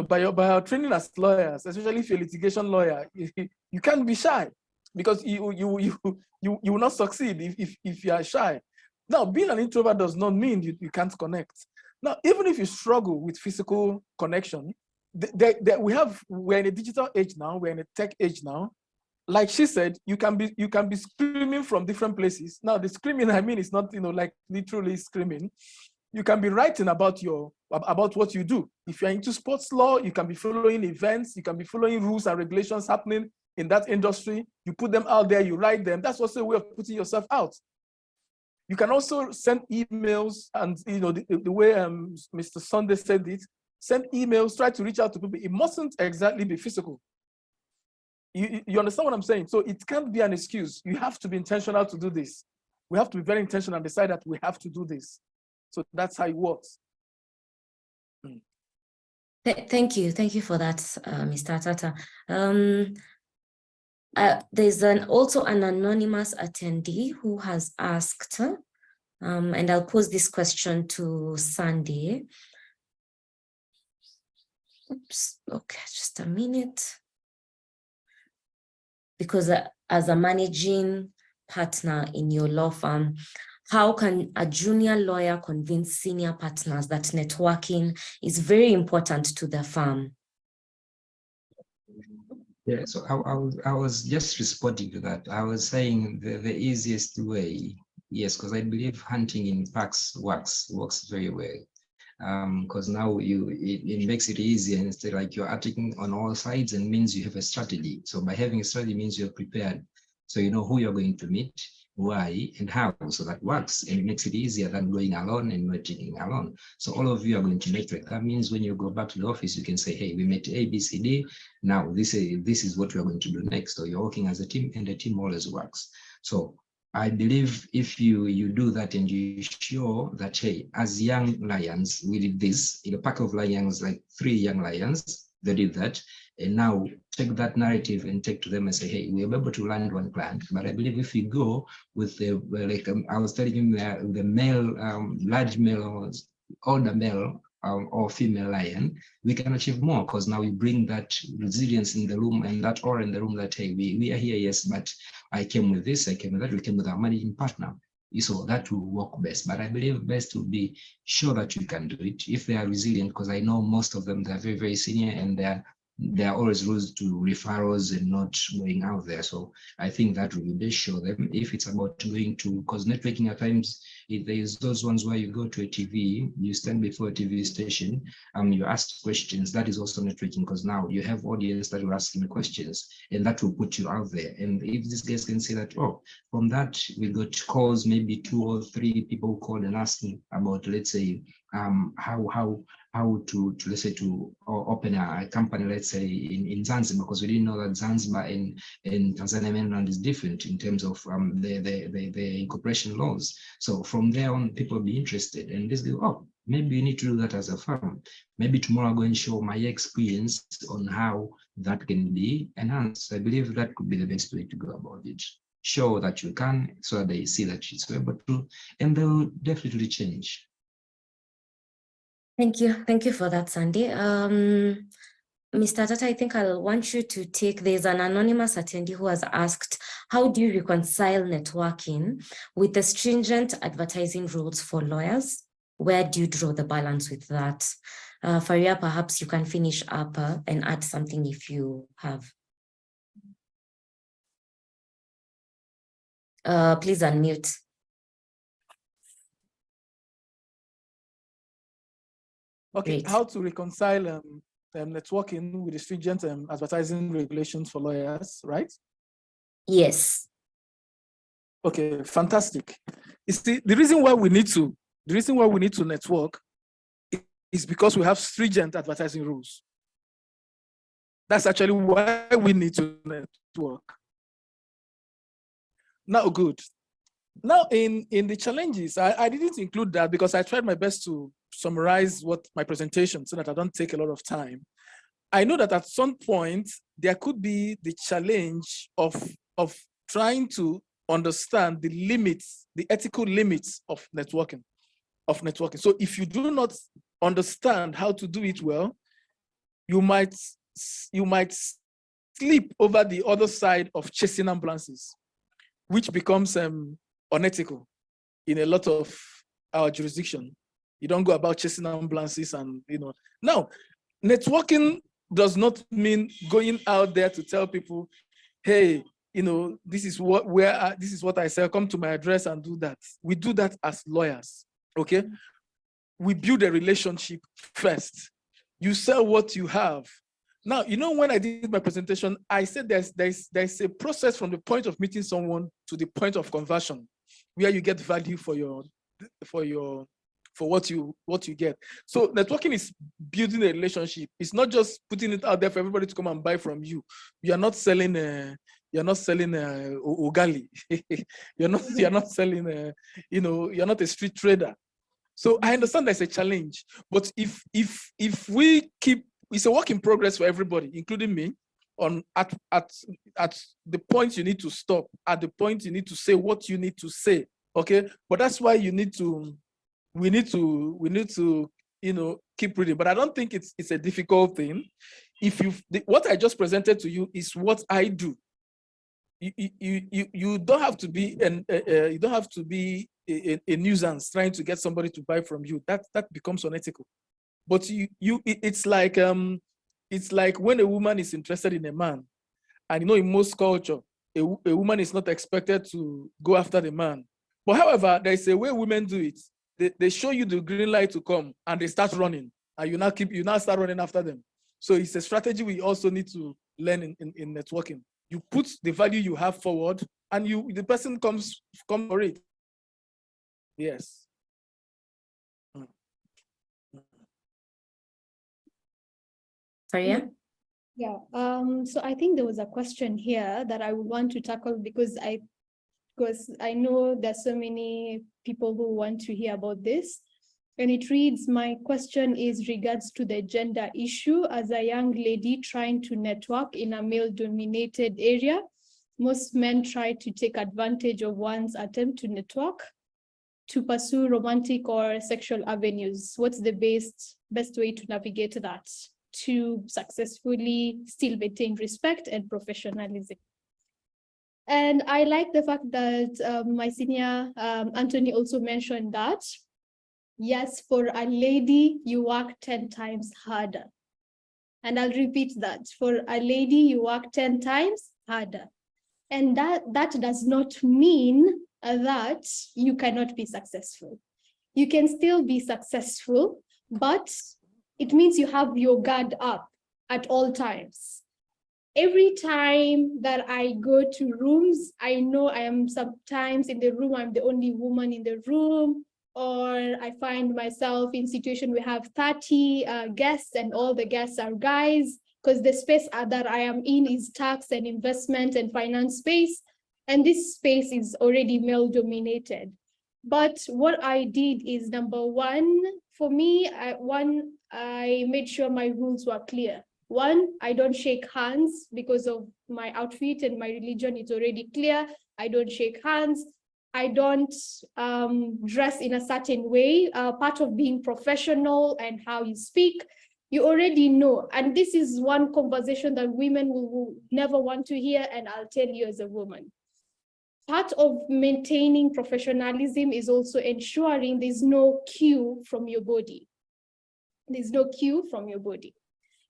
By our training as lawyers, especially if you're a litigation lawyer, you can't be shy, because you will not succeed if you are shy. Now, being an introvert does not mean you can't connect. Now, even if you struggle with physical connection, we're in a digital age now, we're in a tech age now. Like she said, you can be screaming from different places. Now, the screaming, I mean, it's not like literally screaming. You can be writing about what you do. If you're into sports law, you can be following events, you can be following rules and regulations happening in that industry. You put them out there, you write them. That's also a way of putting yourself out. You can also send emails, and the way Mr. Sunday said it, send emails, try to reach out to people. It mustn't exactly be physical. You understand what I'm saying? So it can't be an excuse. You have to be intentional to do this. We have to be very intentional and decide that we have to do this. So that's how it works. Thank you for that, Mr. Atata. There's also an anonymous attendee who has asked, and I'll pose this question to Sandy. Oops, okay, just a minute. Because as a managing partner in your law firm, how can a junior lawyer convince senior partners that networking is very important to the firm? Yeah, so I was just responding to that. I was saying the easiest way, yes, because I believe hunting in packs works very well. Because now it makes it easier, instead like you're attacking on all sides, and means you have a strategy. So by having a strategy means you're prepared. So you know who you're going to meet, why, and how. So that works, and it makes it easier than going alone and networking alone. So all of you are going to network. That means when you go back to the office, you can say, hey, we met A, B, C, D. Now this is what we're going to do next. So you're working as a team, and the team always works. So I believe if you do that and you show that, hey, as young lions, we did this in a pack of lions, like 3 young lions, they did that. And now take that narrative and take to them and say, hey, we were able to land one client. But I believe if we go with the, I was telling him the male, large male or older male or female lion, we can achieve more, because now we bring that resilience in the room and that aura in the room that, hey, we are here, yes, but I came with this, I came with that, we came with our managing partner. So that will work best. But I believe best will be sure that you can do it if they are resilient, because I know most of them, they're very, very senior, and they're always rules to referrals and not going out there. So I think that will best show them. If it's about going to, because networking at times, if there's those ones where you go to a TV, you stand before a TV station, you ask questions, that is also networking, because now you have audience that will ask you questions, and that will put you out there. And if these guys can say that, oh, from that we got calls, maybe 2 or 3 people called and asking about, let's say, how how to let's say to open a company, let's say in Zanzibar, because we didn't know that Zanzibar in Tanzania mainland is different in terms of the incorporation laws. So from there on, people will be interested and this go, oh, maybe we need to do that as a firm. Maybe tomorrow I'll go and show my experience on how that can be enhanced. I believe that could be the best way to go about it. Show that you can, so that they see that it's able to, and they'll definitely change. Thank you for that, Sandy. Mr. Tata, I think I'll want you to take, there's an anonymous attendee who has asked, how do you reconcile networking with the stringent advertising rules for lawyers? Where do you draw the balance with that? Faria, perhaps you can finish up and add something if you have. Please unmute. Okay, Great. how to reconcile networking with the stringent advertising regulations for lawyers, right? Yes. Okay, fantastic. You see, the reason why we need to network is because we have stringent advertising rules. That's actually why we need to network. Now, good. Now, in the challenges, I didn't include that because I tried my best to summarize what my presentation so that I don't take a lot of time. I know that at some point, there could be the challenge of trying to understand the limits, the ethical limits of networking. So if you do not understand how to do it well, you might slip over the other side of chasing ambulances, which becomes unethical in a lot of our jurisdiction. You don't go about chasing ambulances and, Now, networking does not mean going out there to tell people, hey, this is what I sell, come to my address and do that. We do that as lawyers, okay? We build a relationship first. You sell what you have. Now, when I did my presentation, I said there's a process from the point of meeting someone to the point of conversion, where you get value for what you get. So networking is building a relationship. It's not just putting it out there for everybody to come and buy from you. You're not selling ugali. you're not selling you're not a street trader. So I understand there's a challenge, but if we keep, it's a work in progress for everybody, including me, at the point you need to stop, at the point you need to say what you need to say. Okay, but that's why we need to keep reading. But I don't think it's a difficult thing. What I just presented to you is what I do. You don't have to be a nuisance trying to get somebody to buy from you. That becomes unethical. But it's like when a woman is interested in a man, and in most culture, a woman is not expected to go after the man. But however, there's a way women do it. They show you the green light to come, and they start running, and you now start running after them. So it's a strategy we also need to learn in networking. You put the value you have forward, and the person comes for it. Yes. Faria? Yeah. So I think there was a question here that I would want to tackle because I know there's so many people who want to hear about this. And it reads, my question is regards to the gender issue. As a young lady trying to network in a male-dominated area, most men try to take advantage of one's attempt to network to pursue romantic or sexual avenues. What's the best way to navigate that to successfully still maintain respect and professionalism? And I like the fact that my senior Anthony also mentioned that, yes, for a lady, you work 10 times harder. And I'll repeat that. For a lady, you work 10 times harder. And that does not mean that you cannot be successful. You can still be successful, but it means you have your guard up at all times. Every time that I go to rooms, I know I am sometimes in the room, I'm the only woman in the room. or I find myself in situation we have 30 guests and all the guests are guys, because the space that I am in is tax and investment and finance space, and this space is already male dominated. But what I did is, number one, for me, I made sure my rules were clear. One, I don't shake hands because of my outfit and my religion. It's already clear. I don't shake hands. I don't dress in a certain way. Part of being professional and how you speak, you already know. And this is one conversation that women will never want to hear, and I'll tell you as a woman. Part of maintaining professionalism is also ensuring there's no cue from your body. There's no cue from your body.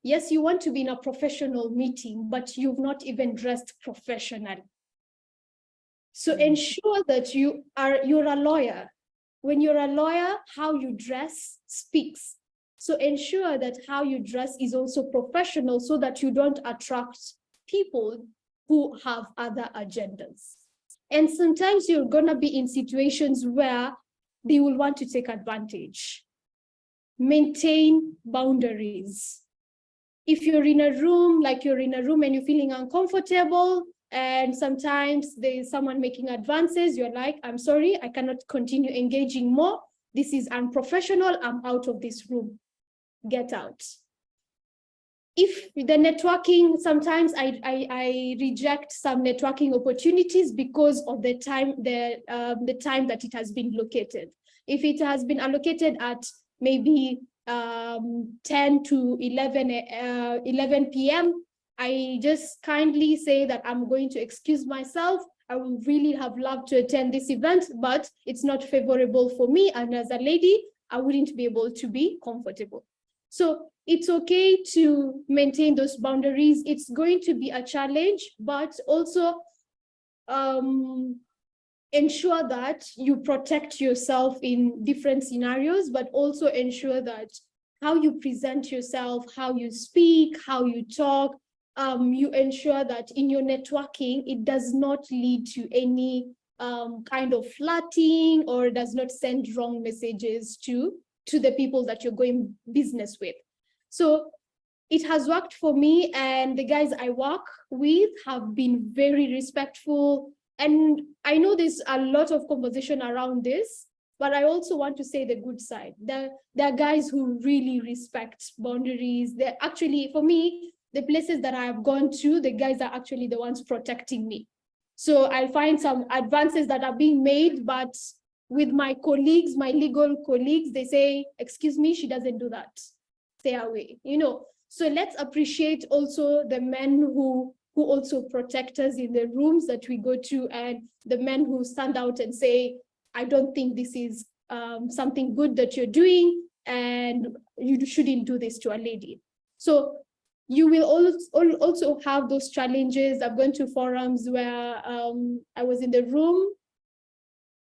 Yes, you want to be in a professional meeting, but you've not even dressed professionally. So ensure that you're a lawyer. When you're a lawyer, how you dress speaks. So ensure that how you dress is also professional, so that you don't attract people who have other agendas. And sometimes you're gonna be in situations where they will want to take advantage. Maintain boundaries. If you're in a room, and you're feeling uncomfortable, and sometimes there's someone making advances, you're like, I'm sorry, I cannot continue engaging more. This is unprofessional, I'm out of this room. Get out. If the networking, sometimes I reject some networking opportunities because of the time that it has been located. If it has been allocated at maybe 10 to 11 p.m., I just kindly say that I'm going to excuse myself. I would really have loved to attend this event, but it's not favorable for me. And as a lady, I wouldn't be able to be comfortable. So it's okay to maintain those boundaries. It's going to be a challenge, but also ensure that you protect yourself in different scenarios, but also ensure that how you present yourself, how you speak, how you talk, you ensure that in your networking, it does not lead to any kind of flirting, or does not send wrong messages to the people that you're going business with. So it has worked for me, and the guys I work with have been very respectful. And I know there's a lot of conversation around this, but I also want to say the good side. There are guys who really respect boundaries. They're actually, for me, the places that I have gone to, the guys are actually the ones protecting me. So I find some advances that are being made, but with my colleagues, my legal colleagues, they say, excuse me, she doesn't do that. Stay away, you know. So let's appreciate also the men who also protect us in the rooms that we go to, and the men who stand out and say, I don't think this is something good that you're doing, and you shouldn't do this to a lady. So you will also have those challenges. I've gone to forums where I was in the room,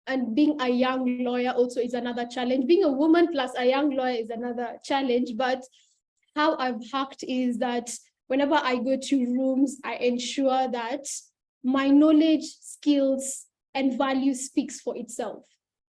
and being a young lawyer also is another challenge. Being a woman plus a young lawyer is another challenge. But how I've hacked is that whenever I go to rooms, I ensure that my knowledge, skills, and value speaks for itself.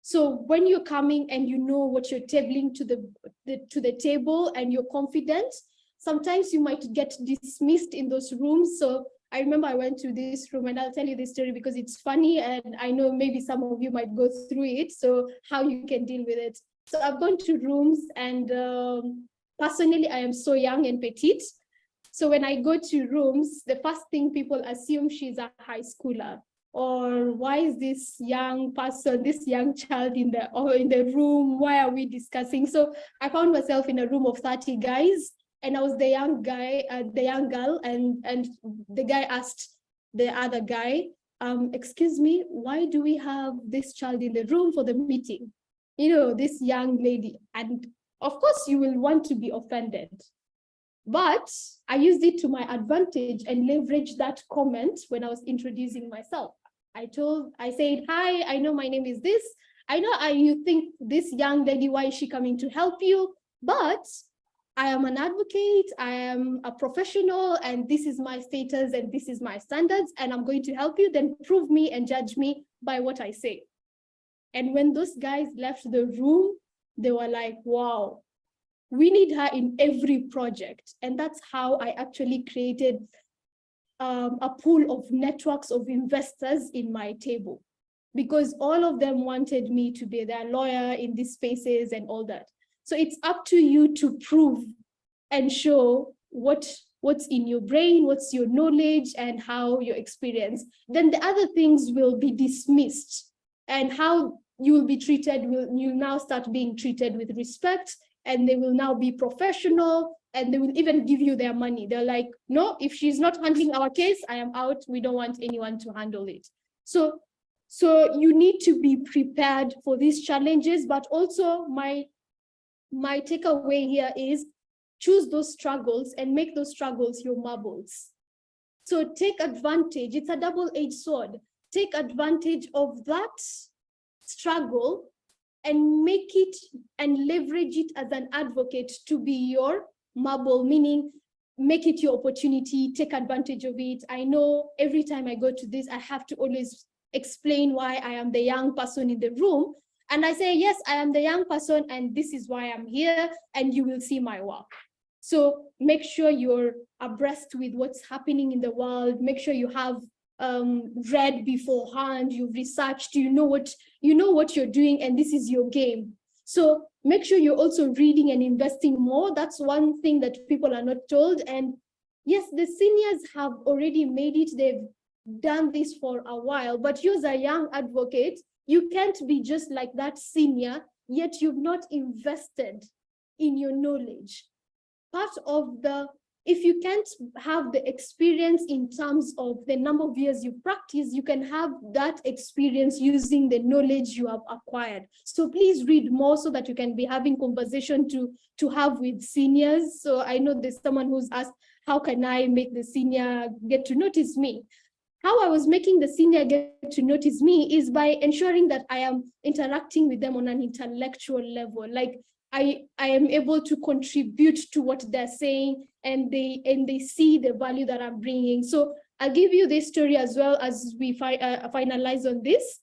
So when you're coming and you know what you're tabling to the table and you're confident, sometimes you might get dismissed in those rooms. So I remember I went to this room, and I'll tell you this story because it's funny, and I know maybe some of you might go through it, so how you can deal with it. So I've gone to rooms, and personally, I am so young and petite. So when I go to rooms, the first thing people assume she's a high schooler, or why is this young person, this young child in the room? Why are we discussing? So I found myself in a room of 30 guys, and I was the young guy, the young girl, and the guy asked the other guy, excuse me, why do we have this child in the room for the meeting? You know, this young lady. And of course you will want to be offended. But I used it to my advantage and leveraged that comment when I was introducing myself. I said, hi, I know my name is this. I know you think this young lady, why is she coming to help you? But I am an advocate, I am a professional, and this is my status and this is my standards, and I'm going to help you. Then prove me and judge me by what I say. And when those guys left the room, they were like, wow, we need her in every project. And that's how I actually created a pool of networks of investors in my table, because all of them wanted me to be their lawyer in these spaces and all that. So it's up to you to prove and show what's in your brain, what's your knowledge, and how your experience. Then the other things will be dismissed, and how you will be treated, you now start being treated with respect, and they will now be professional, and they will even give you their money. They're like, no, if she's not handling our case, I am out. We don't want anyone to handle it. So you need to be prepared for these challenges, but also my takeaway here is choose those struggles and make those struggles your marbles. So take advantage. It's a double-edged sword. Take advantage of that struggle and make it and leverage it as an advocate to be your marble, meaning make it your opportunity, take advantage of it. I know every time I go to this, I have to always explain why I am the young person in the room. And I say, yes, I am the young person, and this is why I'm here, and you will see my work. So make sure you're abreast with what's happening in the world. Make sure you have read beforehand, you've researched, you know what you're doing, and this is your game. So make sure you're also reading and investing more. That's one thing that people are not told. And yes, the seniors have already made it. They've done this for a while, but you as a young advocate, you can't be just like that senior, yet you've not invested in your knowledge. Part of if you can't have the experience in terms of the number of years you practice, you can have that experience using the knowledge you have acquired. So please read more so that you can be having conversation to have with seniors. So I know there's someone who's asked, how can I make the senior get to notice me? How I was making the senior get to notice me is by ensuring that I am interacting with them on an intellectual level. Like I am able to contribute to what they're saying, and they see the value that I'm bringing. So I'll give you this story as well as we finalize on this.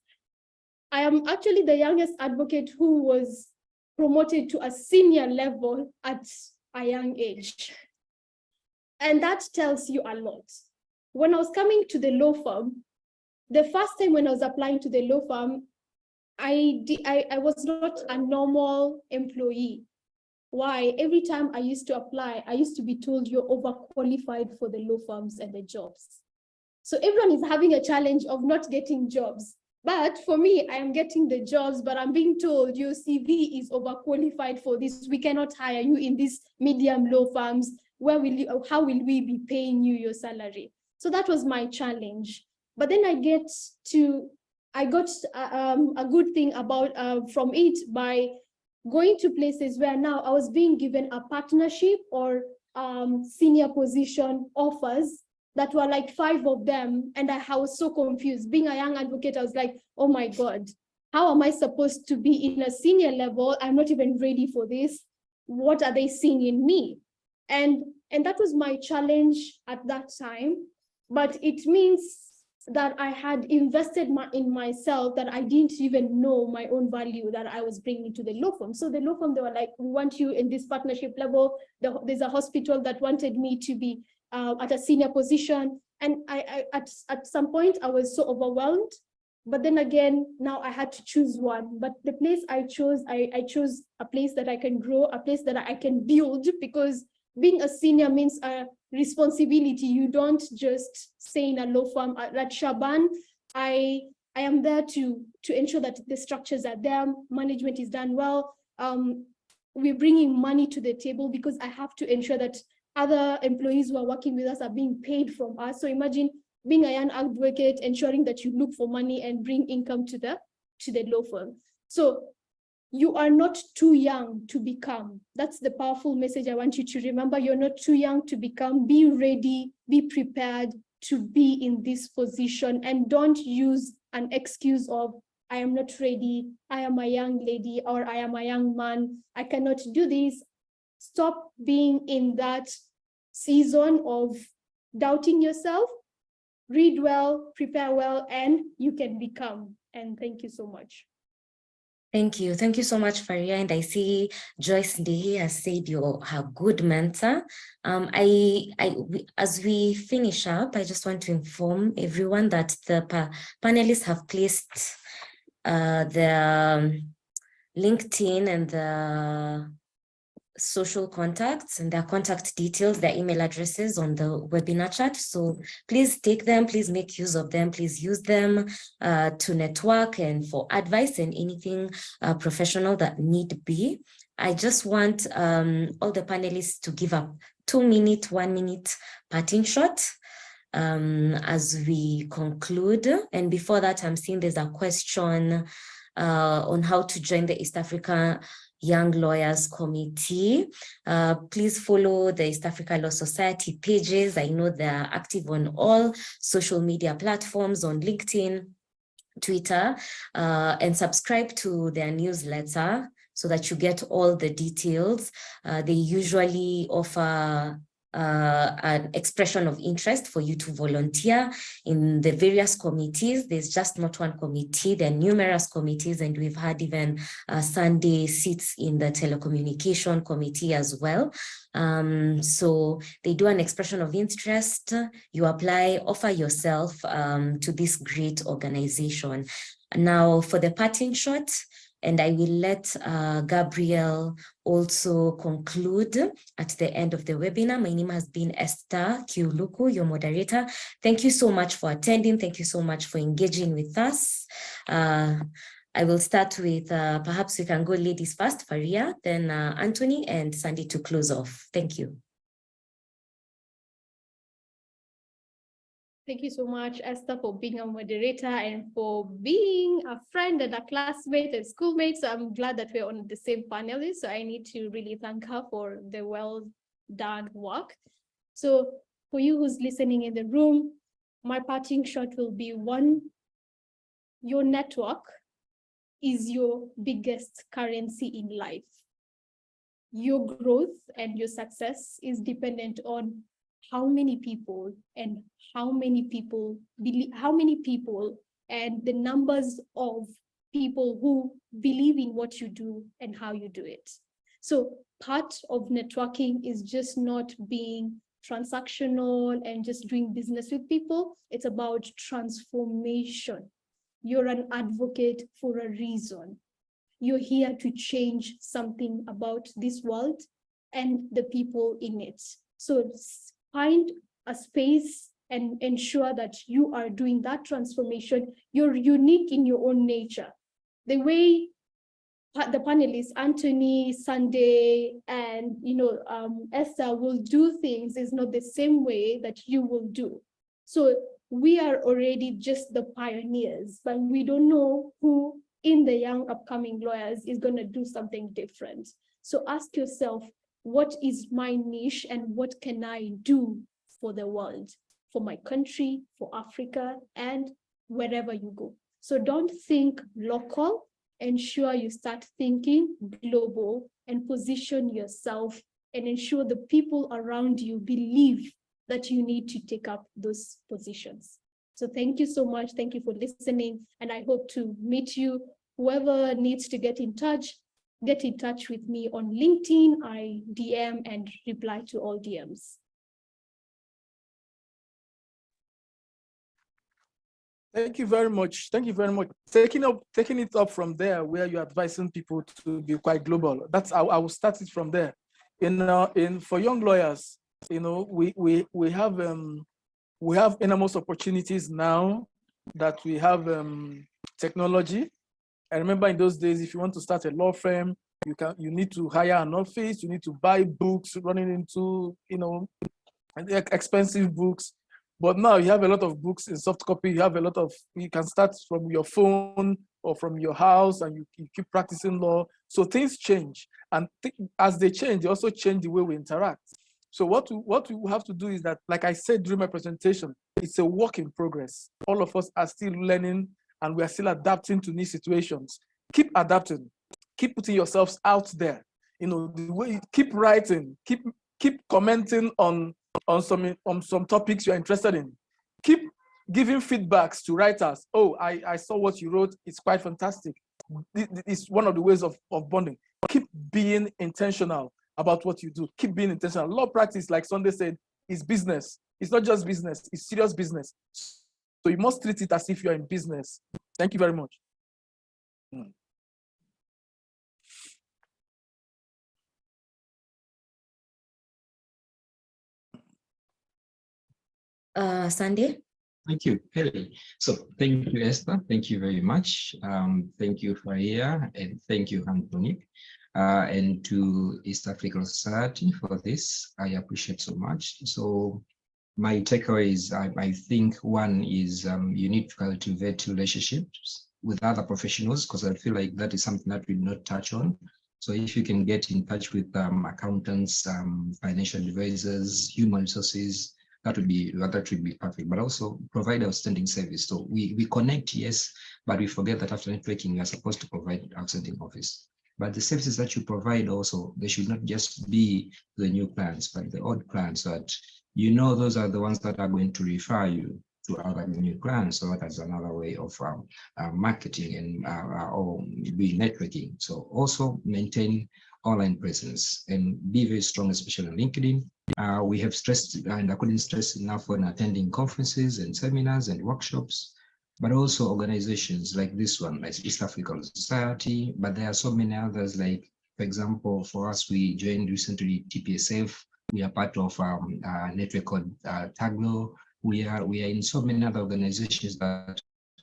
I am actually the youngest advocate who was promoted to a senior level at a young age. And that tells you a lot. When I was coming to the law firm, the first time when I was applying to the law firm, I was not a normal employee. Why? Every time I used to apply, I used to be told you're overqualified for the law firms and the jobs. So everyone is having a challenge of not getting jobs. But for me, I am getting the jobs, but I'm being told your CV is overqualified for this. We cannot hire you in these medium law firms. How will we be paying you your salary? So that was my challenge. But then I got a good thing about from it by going to places where now I was being given a partnership or senior position offers that were like 5 of them. And I was so confused. Being a young advocate, I was like, oh my God, how am I supposed to be in a senior level? I'm not even ready for this. What are they seeing in me? And that was my challenge at that time. But it means that I had invested in myself, that I didn't even know my own value that I was bringing to the law firm. So the law firm, they were like, we want you in this partnership level. There's a hospital that wanted me to be at a senior position. And at some point, I was so overwhelmed. But then again, now I had to choose one. But the place I chose, I chose a place that I can grow, a place that I can build, because being a senior means a responsibility. You don't just stay in a law firm. At Shaban, I am there to ensure that the structures are there, management is done well. We're bringing money to the table because I have to ensure that other employees who are working with us are being paid from us. So imagine being a young advocate, ensuring that you look for money and bring income to the law firm. So you are not too young to become. That's the powerful message I want you to remember. You're not too young to become. Be ready, be prepared to be in this position, and don't use an excuse of, I am not ready, I am a young lady, or I am a young man, I cannot do this. Stop being in that season of doubting yourself. Read well, prepare well, and you can become. And thank you so much. Thank you. Thank you so much, Faria. And I see Joyce Ndehi has said you're her good mentor. As we finish up, I just want to inform everyone that the panelists have placed the LinkedIn and the social contacts and their contact details, their email addresses on the webinar chat. So please take them, please make use of them, please use them to network and for advice and anything professional that need be. I just want all the panelists to give up 1 minute parting shot as we conclude. And before that, I'm seeing there's a question on how to join the East Africa Young Lawyers Committee. Please follow the East Africa Law Society pages. I know they're active on all social media platforms, on LinkedIn, Twitter, and subscribe to their newsletter so that you get all the details. They usually offer an expression of interest for you to volunteer in the various committees. There's just not one committee, there are numerous committees, and we've had even Sunday seats in the telecommunication committee as well. So they do an expression of interest, you apply, offer yourself to this great organization. Now for the parting shot, and I will let Gabriel also conclude at the end of the webinar. My name has been Esther Kiuluku, your moderator. Thank you so much for attending. Thank you so much for engaging with us. I will start with, perhaps we can go ladies first, Faria, then Anthony and Sandy to close off. Thank you. Thank you so much, Esther, for being a moderator and for being a friend and a classmate and schoolmate. So I'm glad that we're on the same panel. So I need to really thank her for the well done work. So for you who's listening in the room, my parting shot will be one, your network is your biggest currency in life. Your growth and your success is dependent on how many people and how many people and the numbers of people who believe in what you do and how you do it. So part of networking is just not being transactional and just doing business with people. It's about transformation. You're an advocate for a reason. You're here to change something about this world and the people in it. So find a space and ensure that you are doing that transformation. You're unique in your own nature. The way the panelists, Anthony, Sunday, and Esther will do things is not the same way that you will do. So we are already just the pioneers, but we don't know who in the young upcoming lawyers is going to do something different. So ask yourself, what is my niche and what can I do for the world, for my country, for Africa, and wherever you go. So don't think local, ensure you start thinking global and position yourself and ensure the people around you believe that you need to take up those positions. So thank you so much. Thank you for listening. And I hope to meet you. Whoever needs to get in touch with me on LinkedIn. I DM and reply to all DMs. Thank you very much. Thank you very much. Taking it up from there, where you're advising people to be quite global. That's I will start it from there. For young lawyers, we have enormous opportunities now that we have technology. I remember in those days, if you want to start a law firm, you need to hire an office, you need to buy books, running into expensive books. But now you have a lot of books in soft copy. You can start from your phone or from your house, and you keep practicing law. So things change, and as they change, they also change the way we interact. So what we have to do is that, like I said during my presentation, it's a work in progress. All of us are still learning, and we are still adapting to new situations. Keep adapting, keep putting yourselves out there. The way keep writing, keep commenting on some topics you're interested in. Keep giving feedbacks to writers. Oh, I saw what you wrote. It's quite fantastic. it's one of the ways of bonding. Keep being intentional about what you do. Keep being intentional. Law practice, like Sunday said, is business. It's not just business, it's serious business. So you must treat it as if you're in business. Thank you very much. Sunday? Thank you, Kelly. So thank you, Esther. Thank you very much. Thank you, Faria, and thank you, Anthony. And to East African Society for this. I appreciate so much. So my takeaway is, I think one is you need to cultivate relationships with other professionals, because I feel like that is something that we did not touch on. So if you can get in touch with accountants, financial advisors, human resources, that would be perfect, but also provide outstanding service. So we connect, yes, but we forget that after networking, we are supposed to provide outstanding office. But the services that you provide also, they should not just be the new clients, but the old clients that you know those are the ones that are going to refer you to other new clients. So that's another way of marketing and or doing networking. So also maintain online presence and be very strong, especially on LinkedIn. We have stressed, and I couldn't stress enough, when attending conferences and seminars and workshops, but also organizations like this one, like East African Society, but there are so many others. Like, for example, for us, we joined recently TPSF. We are part of a network called Taglo. We are in so many other organizations that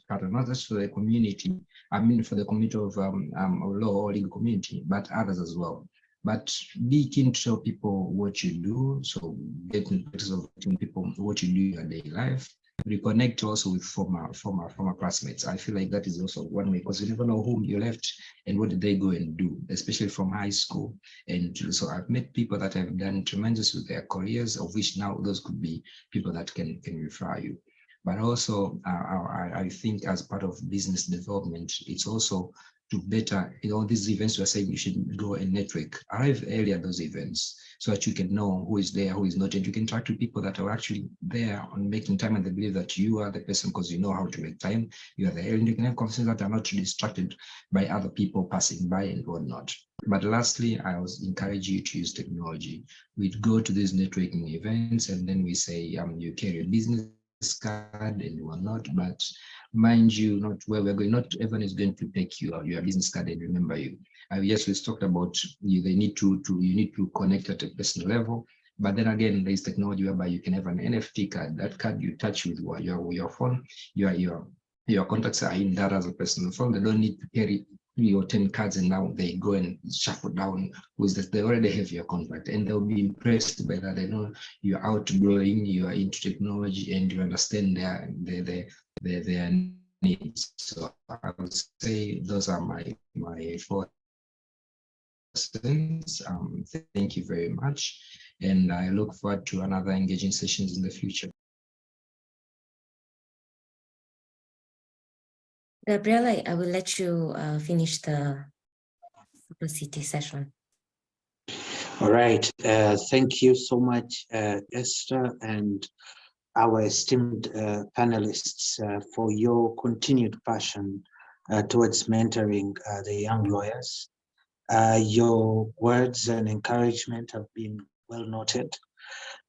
are not just for the community, I mean for the community of law or legal community, but others as well. But be keen to show people what you do. So get in practice of telling people what you do in your daily life. Reconnect also with former classmates. I feel like that is also one way, because you never know whom you left and what did they go and do, especially from high school. And so I've met people that have done tremendous with their careers, of which now those could be people that can refer you. But also, I think as part of business development, it's also to better, these events we're saying you should go and network, arrive early at those events so that you can know who is there, who is not, and you can talk to people that are actually there on making time, and they believe that you are the person because you know how to make time. You are there, and you can have conversations that are not distracted by other people passing by and whatnot. But lastly, I always encourage you to use technology. We'd go to these networking events and then we say, you carry a business card and whatnot, but mind you, not where we're going, not everyone is going to take your business card and remember you. Yes, we talked about you need to connect at a personal level, but then again, there's technology whereby you can have an NFT card. That card you touch with your phone, your contacts are in that as a personal phone. They don't need to carry 3 or 10 cards and now they go and shuffle down with that. They already have your contact and they'll be impressed by that. They know you're outgoing, you are into technology, and you understand their needs. So I would say those are my 4 cents. Thank you very much, and I look forward to another engaging sessions in the future. Gabriela, I will let you finish the Super City session. All right. Thank you so much, Esther, and our esteemed panelists for your continued passion towards mentoring the young lawyers. Your words and encouragement have been well noted,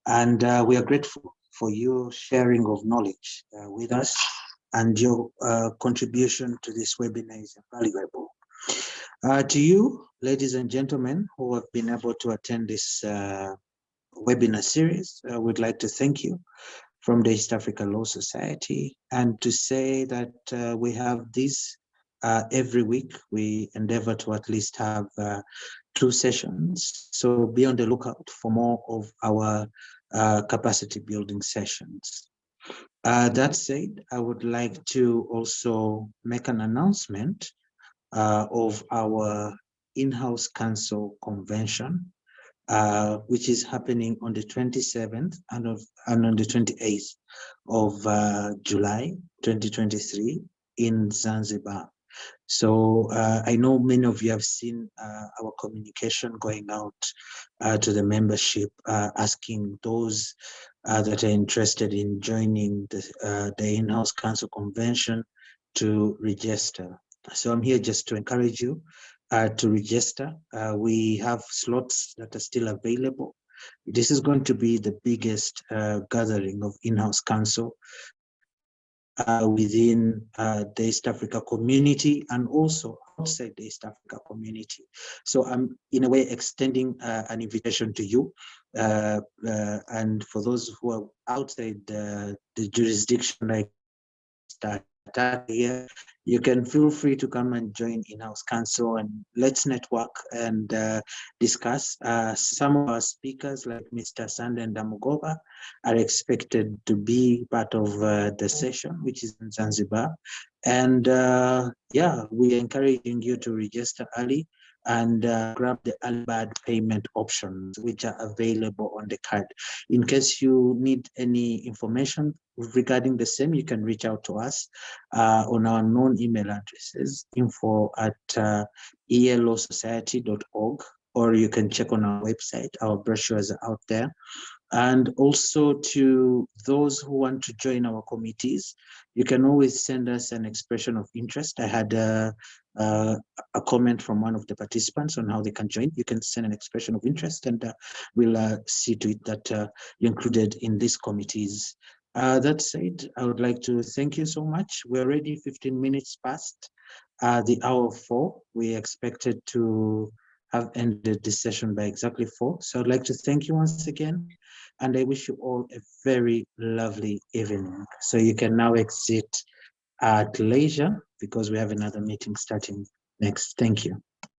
and we are grateful for your sharing of knowledge with us, and your contribution to this webinar is invaluable. To you, ladies and gentlemen, who have been able to attend this webinar series, we'd like to thank you from the East Africa Law Society, and to say that we have this every week. We endeavor to at least have 2 sessions. So be on the lookout for more of our capacity building sessions. That said, I would like to also make an announcement of our in-house counsel convention, which is happening on the 27th and on the 28th of July 2023 in Zanzibar. So I know many of you have seen our communication going out to the membership, asking those that are interested in joining the in-house counsel convention to register. So I'm here just to encourage you to register. We have slots that are still available. This is going to be the biggest gathering of in-house counsel within the East Africa community and also outside the East Africa community. So I'm in a way extending an invitation to you. And for those who are outside the jurisdiction, like here, you can feel free to come and join in-house counsel and let's network and discuss. Some of our speakers like Mr. Sande Ndamugova are expected to be part of the session, which is in Zanzibar. And yeah, we're encouraging you to register early and grab the early bird payment options which are available on the card. In case you need any information regarding the same, you can reach out to us on our known email addresses, info@elosociety.org, or you can check on our website. Our brochures are out there. And also to those who want to join our committees, you can always send us an expression of interest. I had a comment from one of the participants on how they can join. You can send an expression of interest and we'll see to it that you're included in these committees. That said, I would like to thank you so much. We're already 15 minutes past the hour of 4. We expected to have ended this session by exactly 4. So I'd like to thank you once again, and I wish you all a very lovely evening. So you can now exit at leisure because we have another meeting starting next. Thank you.